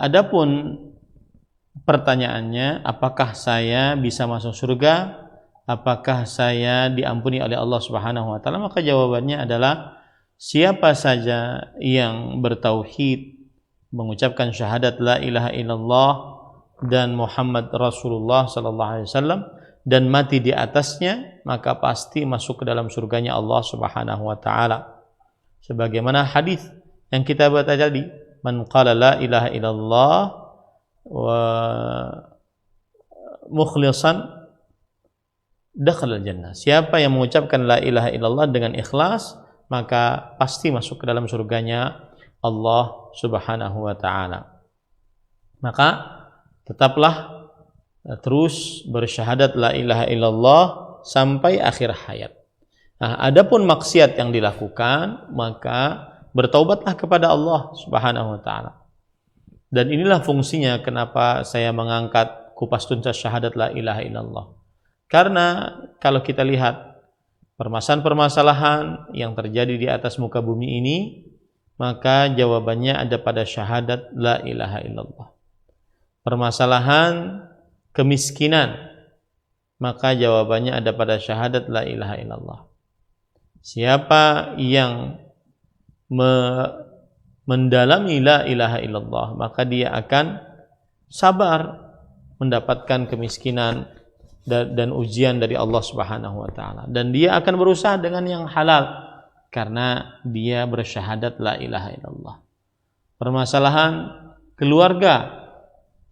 Speaker 2: Adapun pertanyaannya, apakah saya bisa masuk surga? Apakah saya diampuni oleh Allah Subhanahu wa taala? Maka jawabannya adalah siapa saja yang bertauhid, mengucapkan syahadat la ilaha illallah dan Muhammad Rasulullah sallallahu alaihi wasallam dan mati di atasnya, maka pasti masuk ke dalam surganya Allah Subhanahu wa taala. Sebagaimana hadis yang kita baca tadi, man qala la ilaha illallah wa mukhlishan dakhala jannah. Siapa yang mengucapkan la ilaha illallah dengan ikhlas, maka pasti masuk ke dalam surganya Allah Subhanahu wa taala. Maka tetaplah terus bersyahadat la ilaha illallah sampai akhir hayat. Nah, adapun maksiat yang dilakukan, maka bertaubatlah kepada Allah Subhanahu wa taala. Dan inilah fungsinya kenapa saya mengangkat kupas tuntas syahadat la ilaha illallah. Karena kalau kita lihat permasalahan-permasalahan yang terjadi di atas muka bumi ini, maka jawabannya ada pada syahadat la ilaha illallah. Permasalahan kemiskinan, maka jawabannya ada pada syahadat la ilaha illallah. Siapa yang mendalami la ilaha illallah, maka dia akan sabar mendapatkan kemiskinan dan ujian dari Allah Subhanahu wa taala, dan dia akan berusaha dengan yang halal karena dia bersyahadat la ilaha illallah. Permasalahan keluarga,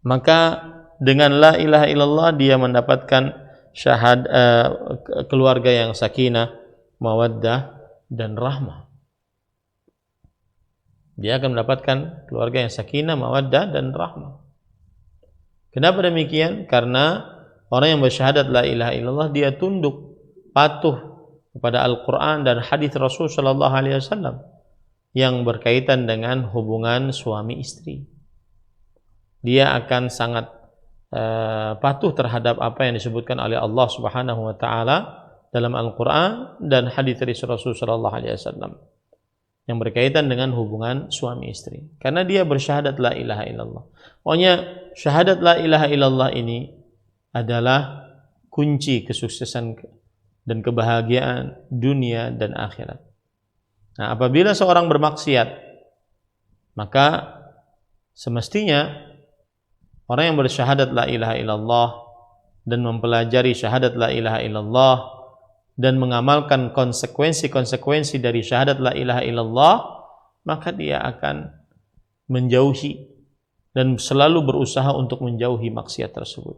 Speaker 2: maka dengan la ilaha illallah dia mendapatkan keluarga yang sakinah, mawaddah dan rahmah. Dia akan mendapatkan keluarga yang sakinah, mawaddah dan rahmah. Kenapa demikian? Karena orang yang bersyahadat la ilaha illallah dia tunduk, patuh kepada Al-Quran dan hadis Rasul sallallahu alaihi wasallam yang berkaitan dengan hubungan suami istri. Dia akan sangat patuh terhadap apa yang disebutkan oleh Allah Subhanahu wa taala dalam Al-Quran dan hadis dari Rasul sallallahu alaihi wasallam yang berkaitan dengan hubungan suami istri. Karena dia bersyahadat la ilaha illallah. Pokoknya syahadat la ilaha illallah ini adalah kunci kesuksesan dan kebahagiaan dunia dan akhirat. Nah, apabila seorang bermaksiat, maka semestinya orang yang bersyahadat la ilaha illallah dan mempelajari syahadat la ilaha illallah dan mengamalkan konsekuensi-konsekuensi dari syahadat la ilaha illallah, maka dia akan menjauhi dan selalu berusaha untuk menjauhi maksiat tersebut.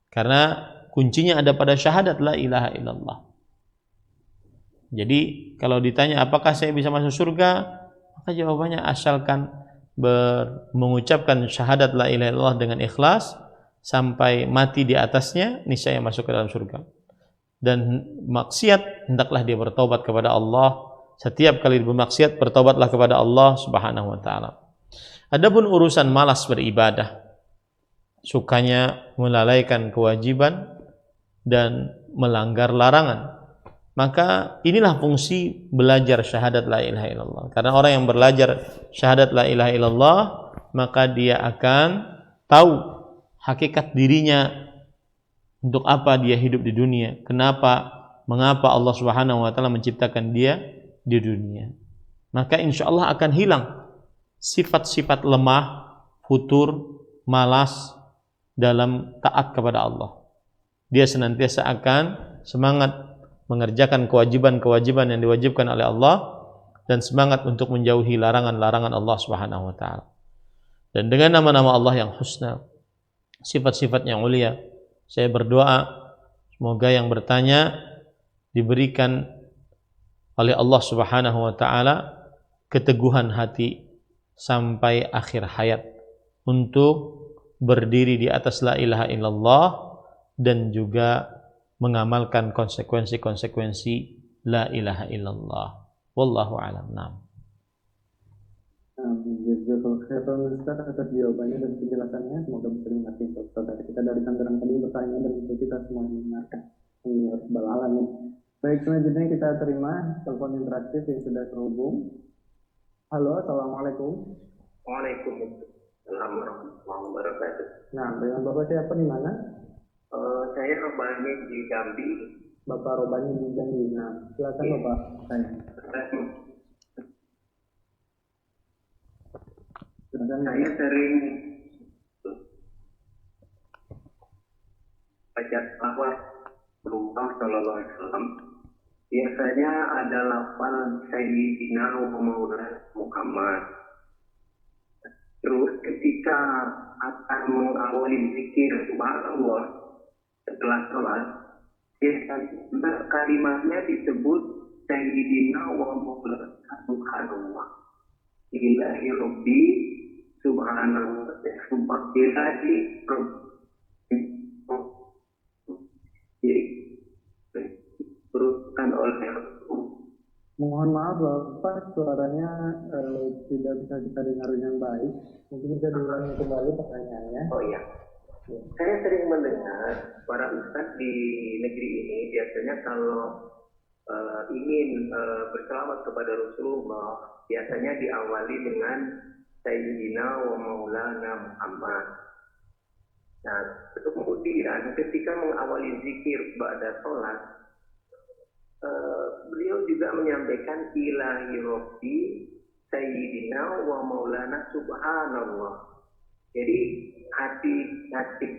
Speaker 2: Karena kuncinya ada pada syahadat la ilaha illallah. Jadi kalau ditanya apakah saya bisa masuk surga, maka jawabannya asalkan mengucapkan syahadat la ilaha illallah dengan ikhlas sampai mati di atasnya, niscaya masuk ke dalam surga. Dan maksiat hendaklah dia bertobat kepada Allah. Setiap kali bermaksiat bertobatlah kepada Allah Subhanahu wa taala. Adapun urusan malas beribadah, sukanya melalaikan kewajiban dan melanggar larangan, maka inilah fungsi belajar syahadat la ilaha illallah. Karena orang yang belajar syahadat la ilaha illallah, maka dia akan tahu hakikat dirinya, untuk apa dia hidup di dunia, mengapa Allah Subhanahu wa taala menciptakan dia di dunia. Maka insya Allah akan hilang sifat-sifat lemah, futur, malas dalam taat kepada Allah. Dia senantiasa akan semangat mengerjakan kewajiban-kewajiban yang diwajibkan oleh Allah dan semangat untuk menjauhi larangan-larangan Allah Subhanahu wa taala. Dan dengan nama-nama Allah yang husna, sifat-sifat yang mulia, saya berdoa semoga yang bertanya diberikan oleh Allah Subhanahu wa taala keteguhan hati sampai akhir hayat untuk berdiri di atas la ilaha illallah dan juga mengamalkan konsekuensi-konsekuensi la ilaha illallah. Wallahu a'lam. Naam.
Speaker 1: Jazakallahu khairan Ustaz atas jawabannya dan penjelasannya. Semoga bisa mengerti saudara kita dari Tangerang tadi bertanya dan untuk kita semua yang mendengarkan. Ini harus beralamin. Baik, selanjutnya kita terima telepon interaktif yang sudah terhubung. Halo, assalamualaikum.
Speaker 3: Waalaikumsalam warahmatullahi wabarakatuh.
Speaker 1: Nah, dengan Bapak siapa di mana?
Speaker 3: Saya Robani di Jambi.
Speaker 1: Bapak Robani di Jambi. Nah, silakan Bapak.
Speaker 3: Saya sering baca selawat Rasulullah Sallallahu Alaihi Wasallam. Biasanya ada lafal Sayyidina wa Maulana Muhammad. Terus ketika akan mengawali zikir Subhanallah setelah sholat, biasanya kalimatnya disebut Sayyidina wa Maulana Subhanallah. Ilahi Rabbi Subhanallah, Subhanallahi teruskan oleh.
Speaker 1: Mohon maaf Bapak, suaranya tidak bisa kita dengar dengan baik. Mungkin bisa diulangi kembali pertanyaannya.
Speaker 3: Oh iya. Saya sering mendengar para ustadz di negeri ini biasanya kalau ingin berselawat kepada Rasulullah, biasanya diawali dengan Sayyidina wa Maulana Muhammad. Nah, kemudian ketika mengawali zikir ba'da sholat, beliau juga menyampaikan Ilahi Rabbi Sayyidina wa Maulana Subhanallah. Jadi hati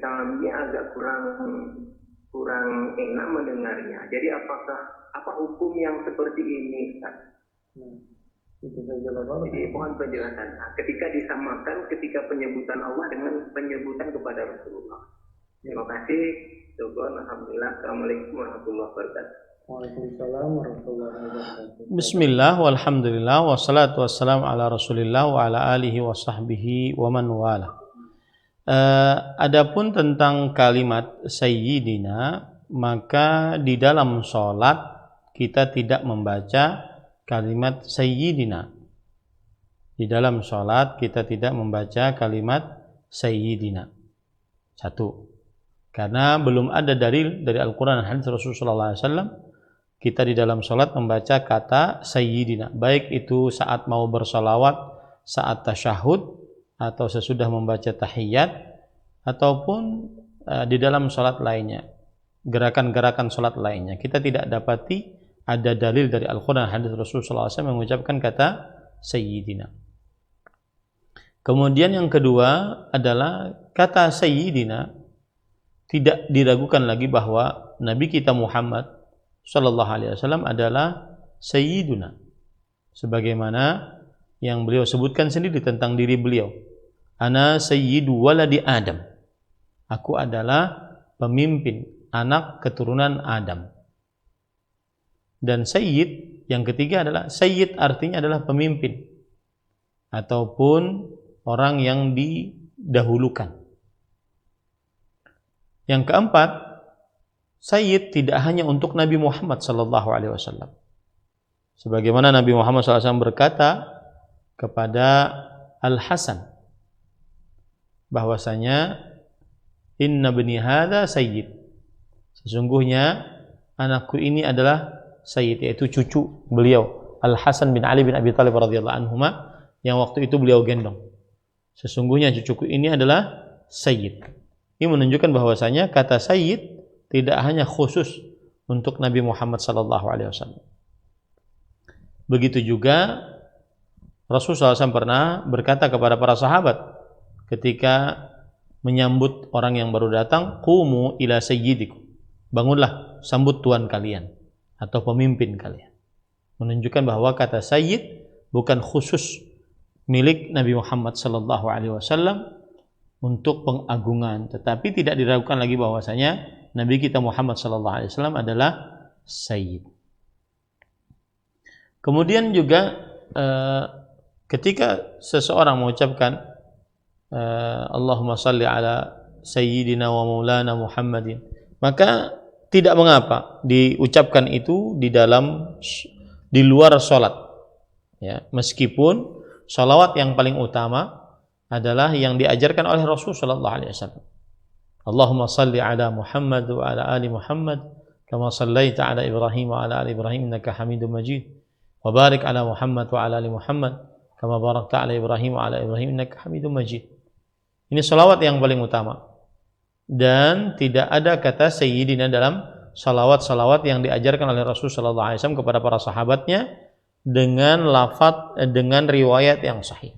Speaker 3: kami agak kurang enak mendengarnya. Jadi apa hukum yang seperti ini, Ustaz?
Speaker 1: Itu saja Bapak.
Speaker 3: Jadi mohon penjelasan. Ketika disamakan ketika penyebutan Allah dengan penyebutan kepada Rasulullah. Terima kasih. Alhamdulillah. Assalamualaikum warahmatullahi wabarakatuh.
Speaker 1: Waalaikumsalam warahmatullahi wabarakatuh.
Speaker 2: Bismillah walhamdulillah wassalatu wassalamu ala Rasulillah wa ala alihi wa sahbihi wa man wala. Adapun tentang kalimat sayyidina, maka di dalam sholat kita tidak membaca kalimat sayyidina. Di dalam sholat kita tidak membaca kalimat sayyidina. Satu, karena belum ada dalil dari Al-Quran dan hadis Rasulullah SAW kita di dalam sholat membaca kata sayyidina, baik itu saat mau bersolawat, saat tasyahud, atau sesudah membaca tahiyat, ataupun di dalam sholat lainnya, gerakan-gerakan sholat lainnya. Kita tidak dapati ada dalil dari Al-Quran dan hadis Rasulullah SAW mengucapkan kata sayyidina. Kemudian yang kedua adalah kata sayyidina tidak diragukan lagi bahwa Nabi kita Muhammad Sallallahu Alaihi Wasallam adalah sayyiduna, sebagaimana yang beliau sebutkan sendiri tentang diri beliau. Ana sayyidu waladi Adam. Aku adalah pemimpin anak keturunan Adam. Dan sayyid yang ketiga adalah sayyid, artinya adalah pemimpin ataupun orang yang didahulukan. Yang keempat, sayyid tidak hanya untuk Nabi Muhammad sallallahu alaihi wasallam. Sebagaimana Nabi Muhammad SAW berkata kepada Al-Hasan bahwasanya inna bani hadza sayyid. Sesungguhnya anakku ini adalah sayyid, yaitu cucu beliau Al-Hasan bin Ali bin Abi Thalib radhiyallahu anhuma yang waktu itu beliau gendong. Sesungguhnya cucuku ini adalah sayyid. Ini menunjukkan bahwasanya kata sayyid tidak hanya khusus untuk Nabi Muhammad sallallahu alaihi wasallam. Begitu juga Rasulullah SAW pernah berkata kepada para sahabat ketika menyambut orang yang baru datang, qumu ila sayyidikum. Bangunlah, sambut tuan kalian atau pemimpin kalian. Menunjukkan bahwa kata sayyid bukan khusus milik Nabi Muhammad sallallahu alaihi wasallam untuk pengagungan, tetapi tidak diragukan lagi bahwasanya Nabi kita Muhammad sallallahu alaihi wasallam adalah sayyid. Kemudian juga ketika seseorang mengucapkan Allahumma salli ala sayyidina wa maulana Muhammadin, maka tidak mengapa diucapkan itu di luar salat, ya, meskipun salawat yang paling utama adalah yang diajarkan oleh Rasul sallallahu alaihi wasallam. Allahumma salli ala Muhammad wa ala ali Muhammad kama sallaita ala Ibrahim wa ala ali Ibrahim innaka Hamidum Majid wa barik ala Muhammad wa ala ali Muhammad kama barakta ala Ibrahim wa ala Ibrahim innaka Hamidum Majid. Ini salawat yang paling utama. Dan tidak ada kata sayyidina dalam salawat-salawat yang diajarkan oleh Rasul sallallahu alaihi wasallam kepada para sahabatnya dengan lafaz dengan riwayat yang sahih.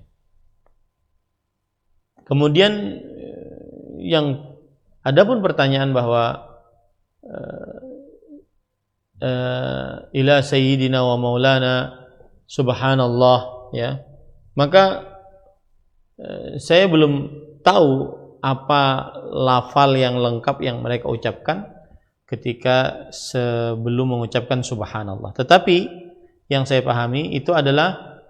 Speaker 2: Kemudian yang adapun pertanyaan bahwa ila sayyidina wa maulana subhanallah, ya, maka saya belum tahu apa lafal yang lengkap yang mereka ucapkan ketika sebelum mengucapkan subhanallah. Tetapi yang saya pahami itu adalah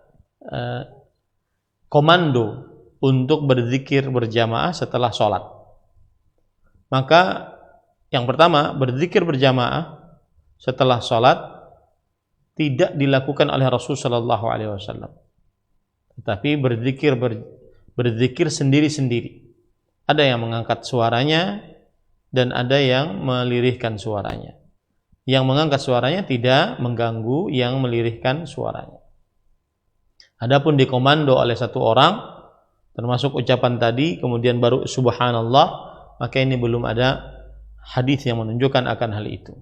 Speaker 2: komando untuk berzikir berjamaah setelah sholat. Maka yang pertama, berzikir berjamaah setelah sholat tidak dilakukan oleh Rasul sallallahu alaihi wasallam, tetapi berzikir sendiri-sendiri. Ada yang mengangkat suaranya dan ada yang melirihkan suaranya. Yang mengangkat suaranya tidak mengganggu yang melirihkan suaranya. Adapun dikomando oleh satu orang termasuk ucapan tadi kemudian baru subhanallah, maka ini belum ada hadis yang menunjukkan akan hal itu.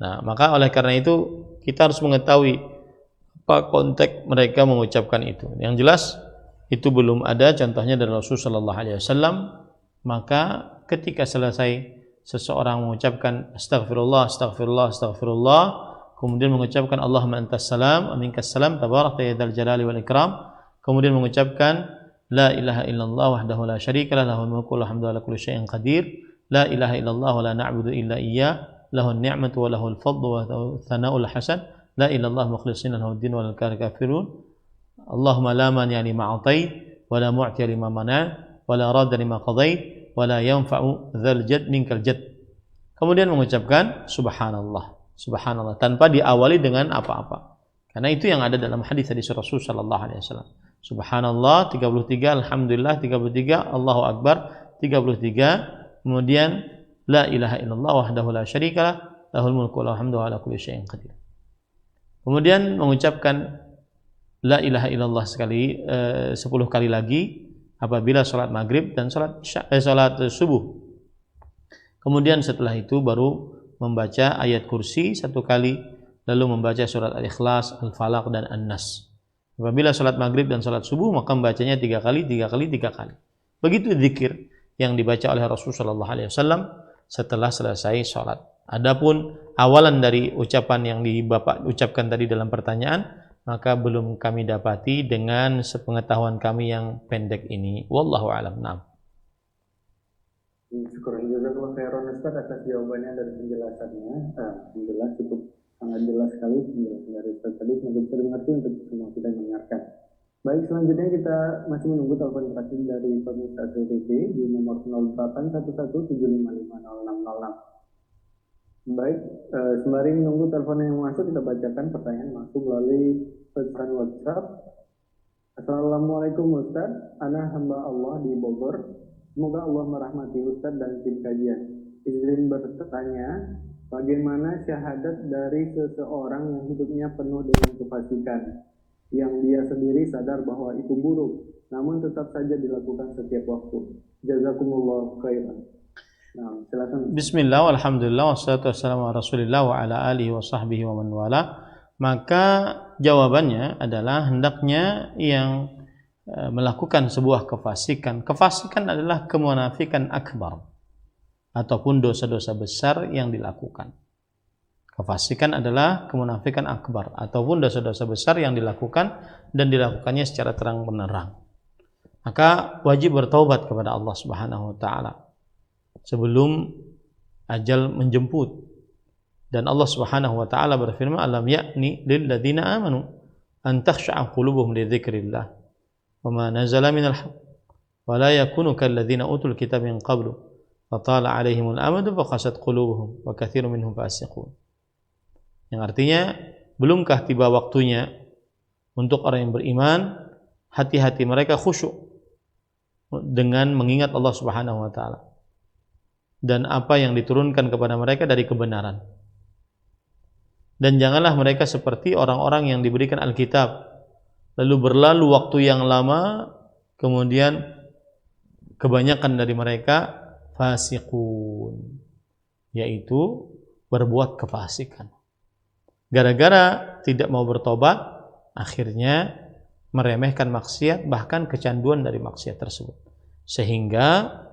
Speaker 2: Nah, maka oleh karena itu kita harus mengetahui apa konteks mereka mengucapkan itu. Yang jelas itu belum ada contohnya dari Rasulullah SAW, maka ketika selesai seseorang mengucapkan astagfirullah, astagfirullah, astagfirullah, kemudian mengucapkan Allahumma antas salam wa minkas salam tabarakta ya dzal jalali wal ikram, kemudian mengucapkan la ilaha illallah wahdahu la syarika lah, lahul mulku wa lahul hamdu ala kulli syai'in qadir, la ilaha illallah wa la na'budu illa iyyah, lahun ni'matu wa lahul fadlu wa thana'ul hasan, la ilallah mukhlishina lahu din wa lal kafirun, Allahumma la mani'a lima a'tait wa la mu'tiya lima mana' wa la radda lima qadait wa la yanfa'u dzal jadd minkal jadd. Kemudian mengucapkan subhanallah, subhanallah tanpa diawali dengan apa-apa. Karena itu yang ada dalam hadis Rasul sallallahu alaihi wasallam. Subhanallah 33, alhamdulillah 33, Allahu akbar 33, kemudian la ilaha illallah wahdahu la syarikalah, lahul mulku wa lahul hamdu ala kulli syai'in qadir. Kemudian mengucapkan la ilaha illallah 10 kali lagi apabila salat maghrib dan salat subuh. Kemudian setelah itu baru membaca ayat kursi 1 kali, lalu membaca surat Al-Ikhlas, Al-Falaq dan An-Nas. Apabila salat maghrib dan salat subuh maka membacanya 3 kali, 3 kali, 3 kali. Begitu zikir yang dibaca oleh Rasulullah SAW setelah selesai salat. Adapun awalan dari ucapan yang Bapak ucapkan tadi dalam pertanyaan, maka belum kami dapati dengan sepengetahuan kami yang pendek ini. Wallahu a'lam. Naam.
Speaker 1: Syukur jazakallahu khairan Ustaz atas jawabannya dan penjelasannya. Alhamdulillah cukup sangat jelas sekali penjelasan dari Ustaz tadi. Semoga bisa dimengerti untuk semua kita yang mendengarkan. Baik, selanjutnya kita masih menunggu telepon terakhir dari pemirsa TV di nomor 0811755606. Baik, sembari menunggu telepon yang masuk, kita bacakan pertanyaan masuk melalui pesan WhatsApp. Assalamualaikum Ustaz, ana hamba Allah di Bogor. Semoga Allah merahmati Ustaz dan tim kajian. Izin bertanya, bagaimana syahadat dari seseorang yang hidupnya penuh dengan kefasikan, yang dia sendiri sadar bahwa itu buruk, namun tetap saja dilakukan setiap waktu. Jazakumullah khairan. Nah, silakan.
Speaker 2: Bismillah, walhamdulillah, wassalatu wassalamu ala rasulillah wa ala alihi wa sahbihi wa man wala. Maka jawabannya adalah hendaknya yang melakukan sebuah kefasikan. Kefasikan adalah kemunafikan akbar ataupun dosa-dosa besar yang dilakukan. Kefasikan adalah kemunafikan akbar ataupun dosa-dosa besar yang dilakukan dan dilakukannya secara terang benerang. Maka wajib bertaubat kepada Allah Subhanahu wa taala sebelum ajal menjemput. Dan Allah Subhanahu wa taala berfirman, alam ya'ni lil ladzina amanu an takhsha'a qulubuhum li dzikrillah wa ma nazala minal haqq wa la yakunu kal ladzina utul kitab min qablu fatala 'alaihimul amadu faqasat qulubuhum wa katsirun minhum fasiqun. Yang artinya, belumkah tiba waktunya untuk orang yang beriman hati-hati mereka khusyuk dengan mengingat Allah Subhanahu wa taala dan apa yang diturunkan kepada mereka dari kebenaran. Dan janganlah mereka seperti orang-orang yang diberikan Alkitab, lalu berlalu waktu yang lama, kemudian kebanyakan dari mereka fasiqun, yaitu berbuat kefasikan. Gara-gara tidak mau bertobat, akhirnya meremehkan maksiat, bahkan kecanduan dari maksiat tersebut. Sehingga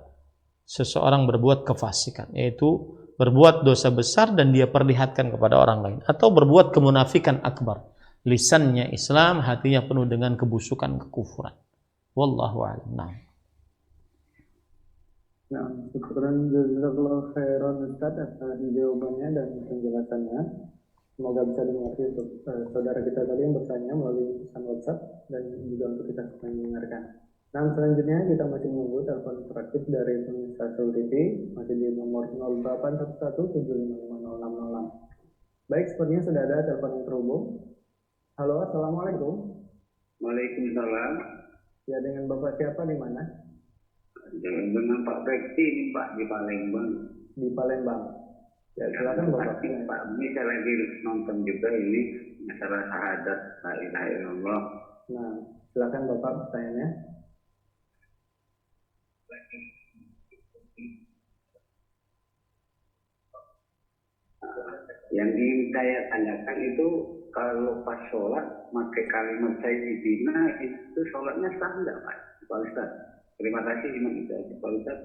Speaker 2: seseorang berbuat kefasikan, yaitu berbuat dosa besar dan dia perlihatkan kepada orang lain, atau berbuat kemunafikan akbar, lisannya Islam, hatinya penuh dengan kebusukan, kekufuran. Wallahu a'lam. Nah,
Speaker 1: syukran jazakallahu khairan Ustaz atas jawabannya dan penjelasannya. Semoga bisa dimengerti untuk saudara kita tadi yang bertanya melalui pesan WhatsApp dan juga untuk kita semua yang mendengarkan. Nah, selanjutnya kita masih menunggu telepon terakhir dari pemirsa TV, masih di nomor 0811755606. Baik, sepertinya sudah ada telepon yang terhubung. Halo, assalamualaikum.
Speaker 3: Waalaikumsalam.
Speaker 1: Ya, dengan Bapak siapa di mana?
Speaker 3: Dengan Pak Bekti ini Pak di Palembang.
Speaker 1: Di Palembang. Ya, silakan Bapak.
Speaker 3: Pak, ini saya lagi nonton juga ini masalah syahadat la ilaha illallah.
Speaker 1: Nah, silakan Bapak pertanyaannya.
Speaker 4: Yang saya tanyakan itu kalau pas sholat pakai kalimat sayyidina itu sholatnya sah nggak Pak Ustaz? Terima kasih Imam Ida Pak Ustaz.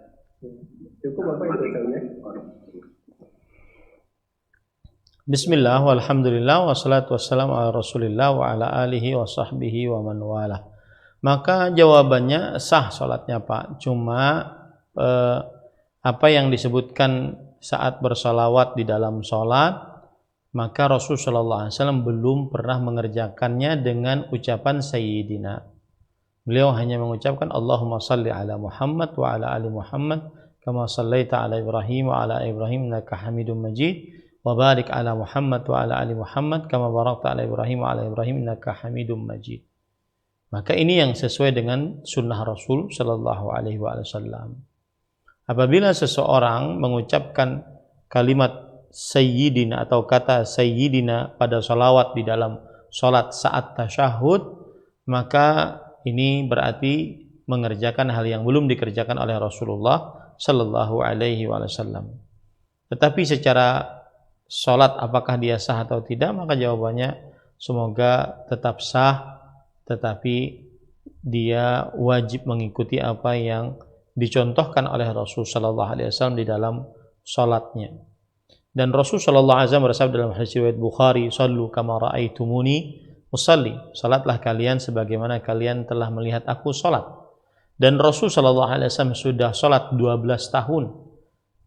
Speaker 1: Cukup Bapak itu saja.
Speaker 2: Bismillah, walhamdulillah, wassalatu wassalamu ala rasulillah wa ala alihi wa sahbihi wa man wala. Maka jawabannya sah sholatnya Pak. Cuma apa yang disebutkan saat bersalawat di dalam sholat, maka Rasulullah SAW belum pernah mengerjakannya dengan ucapan Sayyidina. Beliau hanya mengucapkan Allahumma salli ala Muhammad wa ala ali Muhammad kama sallaita ala Ibrahim wa ala Ibrahim innaka Hamidum Majid wa barik ala Muhammad wa ala ali Muhammad kama barakta ala Ibrahim wa ala Ibrahim innaka Hamidum Majid. Maka ini yang sesuai dengan sunnah Rasul sallallahu alaihi wasallam. Apabila seseorang mengucapkan kalimat Sayyidina atau kata Sayyidina pada salawat di dalam salat saat tasyahud, maka ini berarti mengerjakan hal yang belum dikerjakan oleh Rasulullah sallallahu alaihi wasallam. Tetapi secara salat apakah dia sah atau tidak, maka jawabannya semoga tetap sah, tetapi dia wajib mengikuti apa yang dicontohkan oleh Rasul sallallahu alaihi wasallam di dalam salatnya. Dan Rasul sallallahu alaihi wasallam bersabda dalam hadis riwayat Bukhari, "Shallu kama ra'aitumuni usalli." Salatlah kalian sebagaimana kalian telah melihat aku salat. Dan Rasul sallallahu alaihi wasallam sudah salat 12 tahun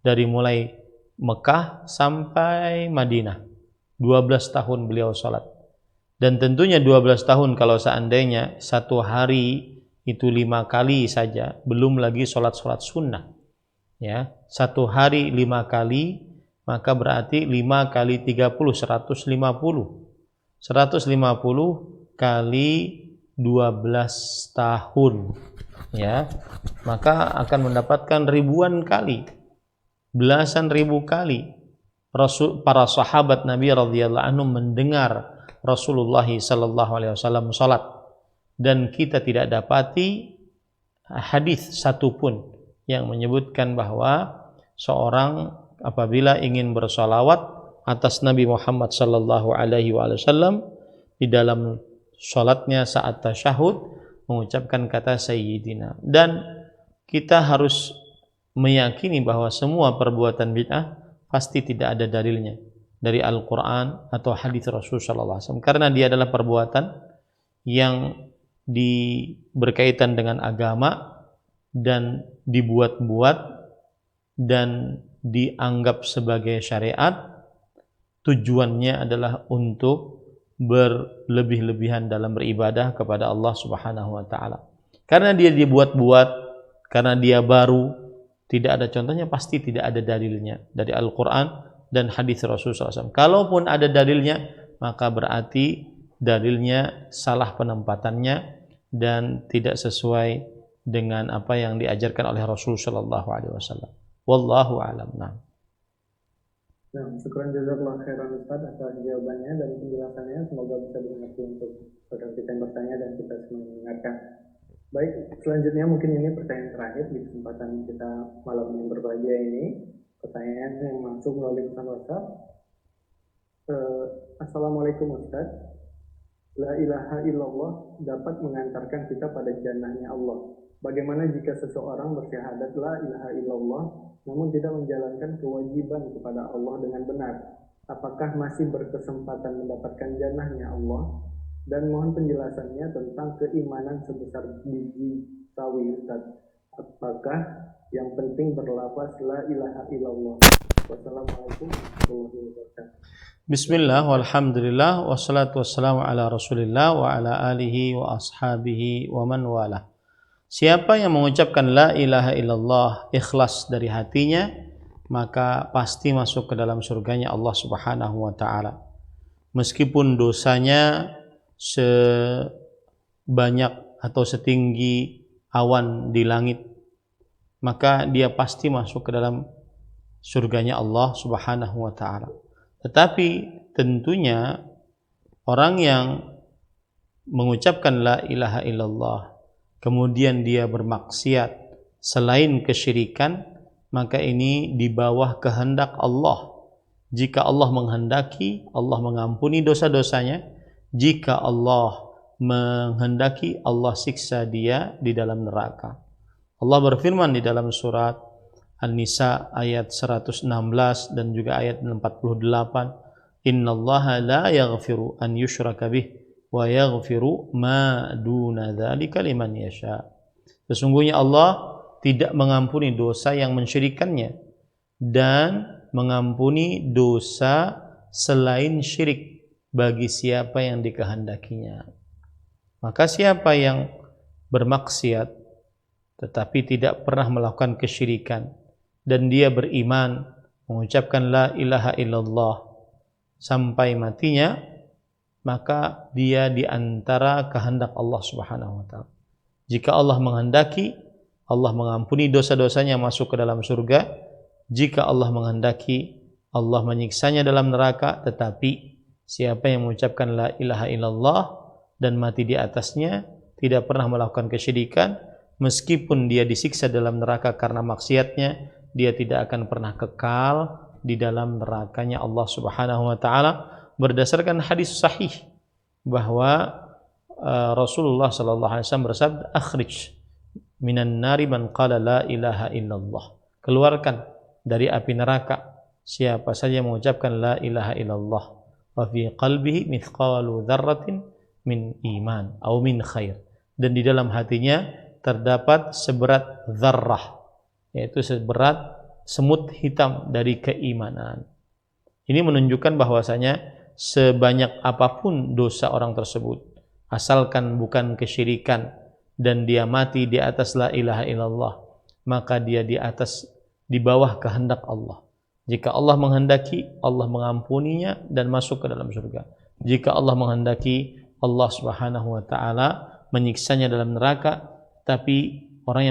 Speaker 2: dari mulai Mekah sampai Madinah. 12 tahun beliau salat. Dan tentunya 12 tahun kalau seandainya satu hari itu 5 kali saja, belum lagi salat-salat sunnah. Ya, satu hari 5 kali, maka berarti 5 kali 30 150. 150 kali 12 tahun. Ya, maka akan mendapatkan ribuan kali, belasan ribu kali para sahabat Nabi radhiyallahu anhum mendengar Rasulullah sallallahu alaihi wasallam salat, dan kita tidak dapati hadis satupun yang menyebutkan bahwa seorang apabila ingin bersalawat atas Nabi Muhammad sallallahu alaihi wasallam di dalam salatnya saat tasyahud mengucapkan kata Sayyidina. Dan kita harus meyakini bahwa semua perbuatan bid'ah pasti tidak ada dalilnya dari Al-Quran atau hadis Rasul sallallahu alaihi wasallam, karena dia adalah perbuatan yang berkaitan dengan agama dan dibuat-buat dan dianggap sebagai syariat. Tujuannya adalah untuk berlebih-lebihan dalam beribadah kepada Allah Subhanahu wa taala. Karena dia dibuat-buat, karena dia baru, tidak ada contohnya, pasti tidak ada dalilnya dari Al-Quran dan hadis Rasulullah SAW. Kalaupun ada dalilnya, maka berarti dalilnya salah penempatannya dan tidak sesuai dengan apa yang diajarkan oleh Rasul sallallahu alaihi wasallam. Wallahu a'lam. Nah,
Speaker 1: syukran jazakallahu khairan Ustaz atas jawabannya dan penjelasannya. Semoga bisa dimengerti untuk saudara kita yang bertanya dan kita semua mendengarkan. Baik, selanjutnya mungkin ini pertanyaan terakhir di kesempatan kita malam yang berbahagia ini. Pertanyaan yang masuk melalui pesan WhatsApp. Assalamualaikum Ustaz. La ilaha illallah dapat mengantarkan kita pada jannahnya Allah. Bagaimana jika seseorang bersyahadat la ilaha illallah namun tidak menjalankan kewajiban kepada Allah dengan benar? Apakah masih berkesempatan mendapatkan jannahnya Allah? Dan mohon penjelasannya tentang keimanan sebesar biji sawi Ustaz. Apakah yang penting berlafaz la ilaha illallah? Wassalamualaikum warahmatullahi wabarakatuh.
Speaker 2: Bismillah, walhamdulillah, wassalatu wassalamu ala rasulillah wa ala alihi wa ashabihi wa man wala. Siapa yang mengucapkan la ilaha illallah ikhlas dari hatinya, maka pasti masuk ke dalam surganya Allah Subhanahu wa taala. Meskipun dosanya sebanyak atau setinggi awan di langit, maka dia pasti masuk ke dalam surganya Allah Subhanahu wa taala. Tetapi tentunya orang yang mengucapkan la ilaha illallah kemudian dia bermaksiat selain kesyirikan, maka ini di bawah kehendak Allah Jika Allah menghendaki, Allah mengampuni dosa-dosanya. Jika Allah menghendaki, Allah siksa dia di dalam neraka. Allah berfirman di dalam surat An-Nisa ayat 116 dan juga ayat 48, innallaha la yaghfiru an yushraka bih wa yaghfiru ma duna dzalika liman yasha. Sesungguhnya Allah tidak mengampuni dosa yang mensyirikannya dan mengampuni dosa selain syirik bagi siapa yang dikehendakinya. Maka siapa yang bermaksiat tetapi tidak pernah melakukan kesyirikan dan dia beriman, mengucapkan la ilaha illallah sampai matinya, maka dia di antara kehendak Allah Subhanahu wa taala. Jika Allah menghendaki, Allah mengampuni dosa-dosanya, masuk ke dalam surga. Jika Allah menghendaki, Allah menyiksanya dalam neraka. Tetapi siapa yang mengucapkan la ilaha illallah dan mati di atasnya, tidak pernah melakukan kesyirikan, meskipun dia disiksa dalam neraka karena maksiatnya, dia tidak akan pernah kekal di dalam nerakanya Allah Subhanahu wa taala, berdasarkan hadis sahih bahwa Rasulullah sallallahu alaihi wasallam bersabda, akhrij minan nari man qala la ilaha illallah. Keluarkan dari api neraka siapa saja yang mengucapkan la ilaha illallah wa fi qalbihi mithqalu dzarratin min iman atau min khair, dan di dalam hatinya terdapat seberat dzarrah, yaitu seberat semut hitam dari keimanan. Ini menunjukkan bahwasanya sebanyak apapun dosa orang tersebut, asalkan bukan kesyirikan dan dia mati di atas la ilaha illallah, maka dia di bawah kehendak Allah. Jika Allah menghendaki, Allah mengampuninya dan masuk ke dalam surga. Jika Allah menghendaki, Allah Subhanahu wa taala menyiksanya dalam neraka. Tapi orang yang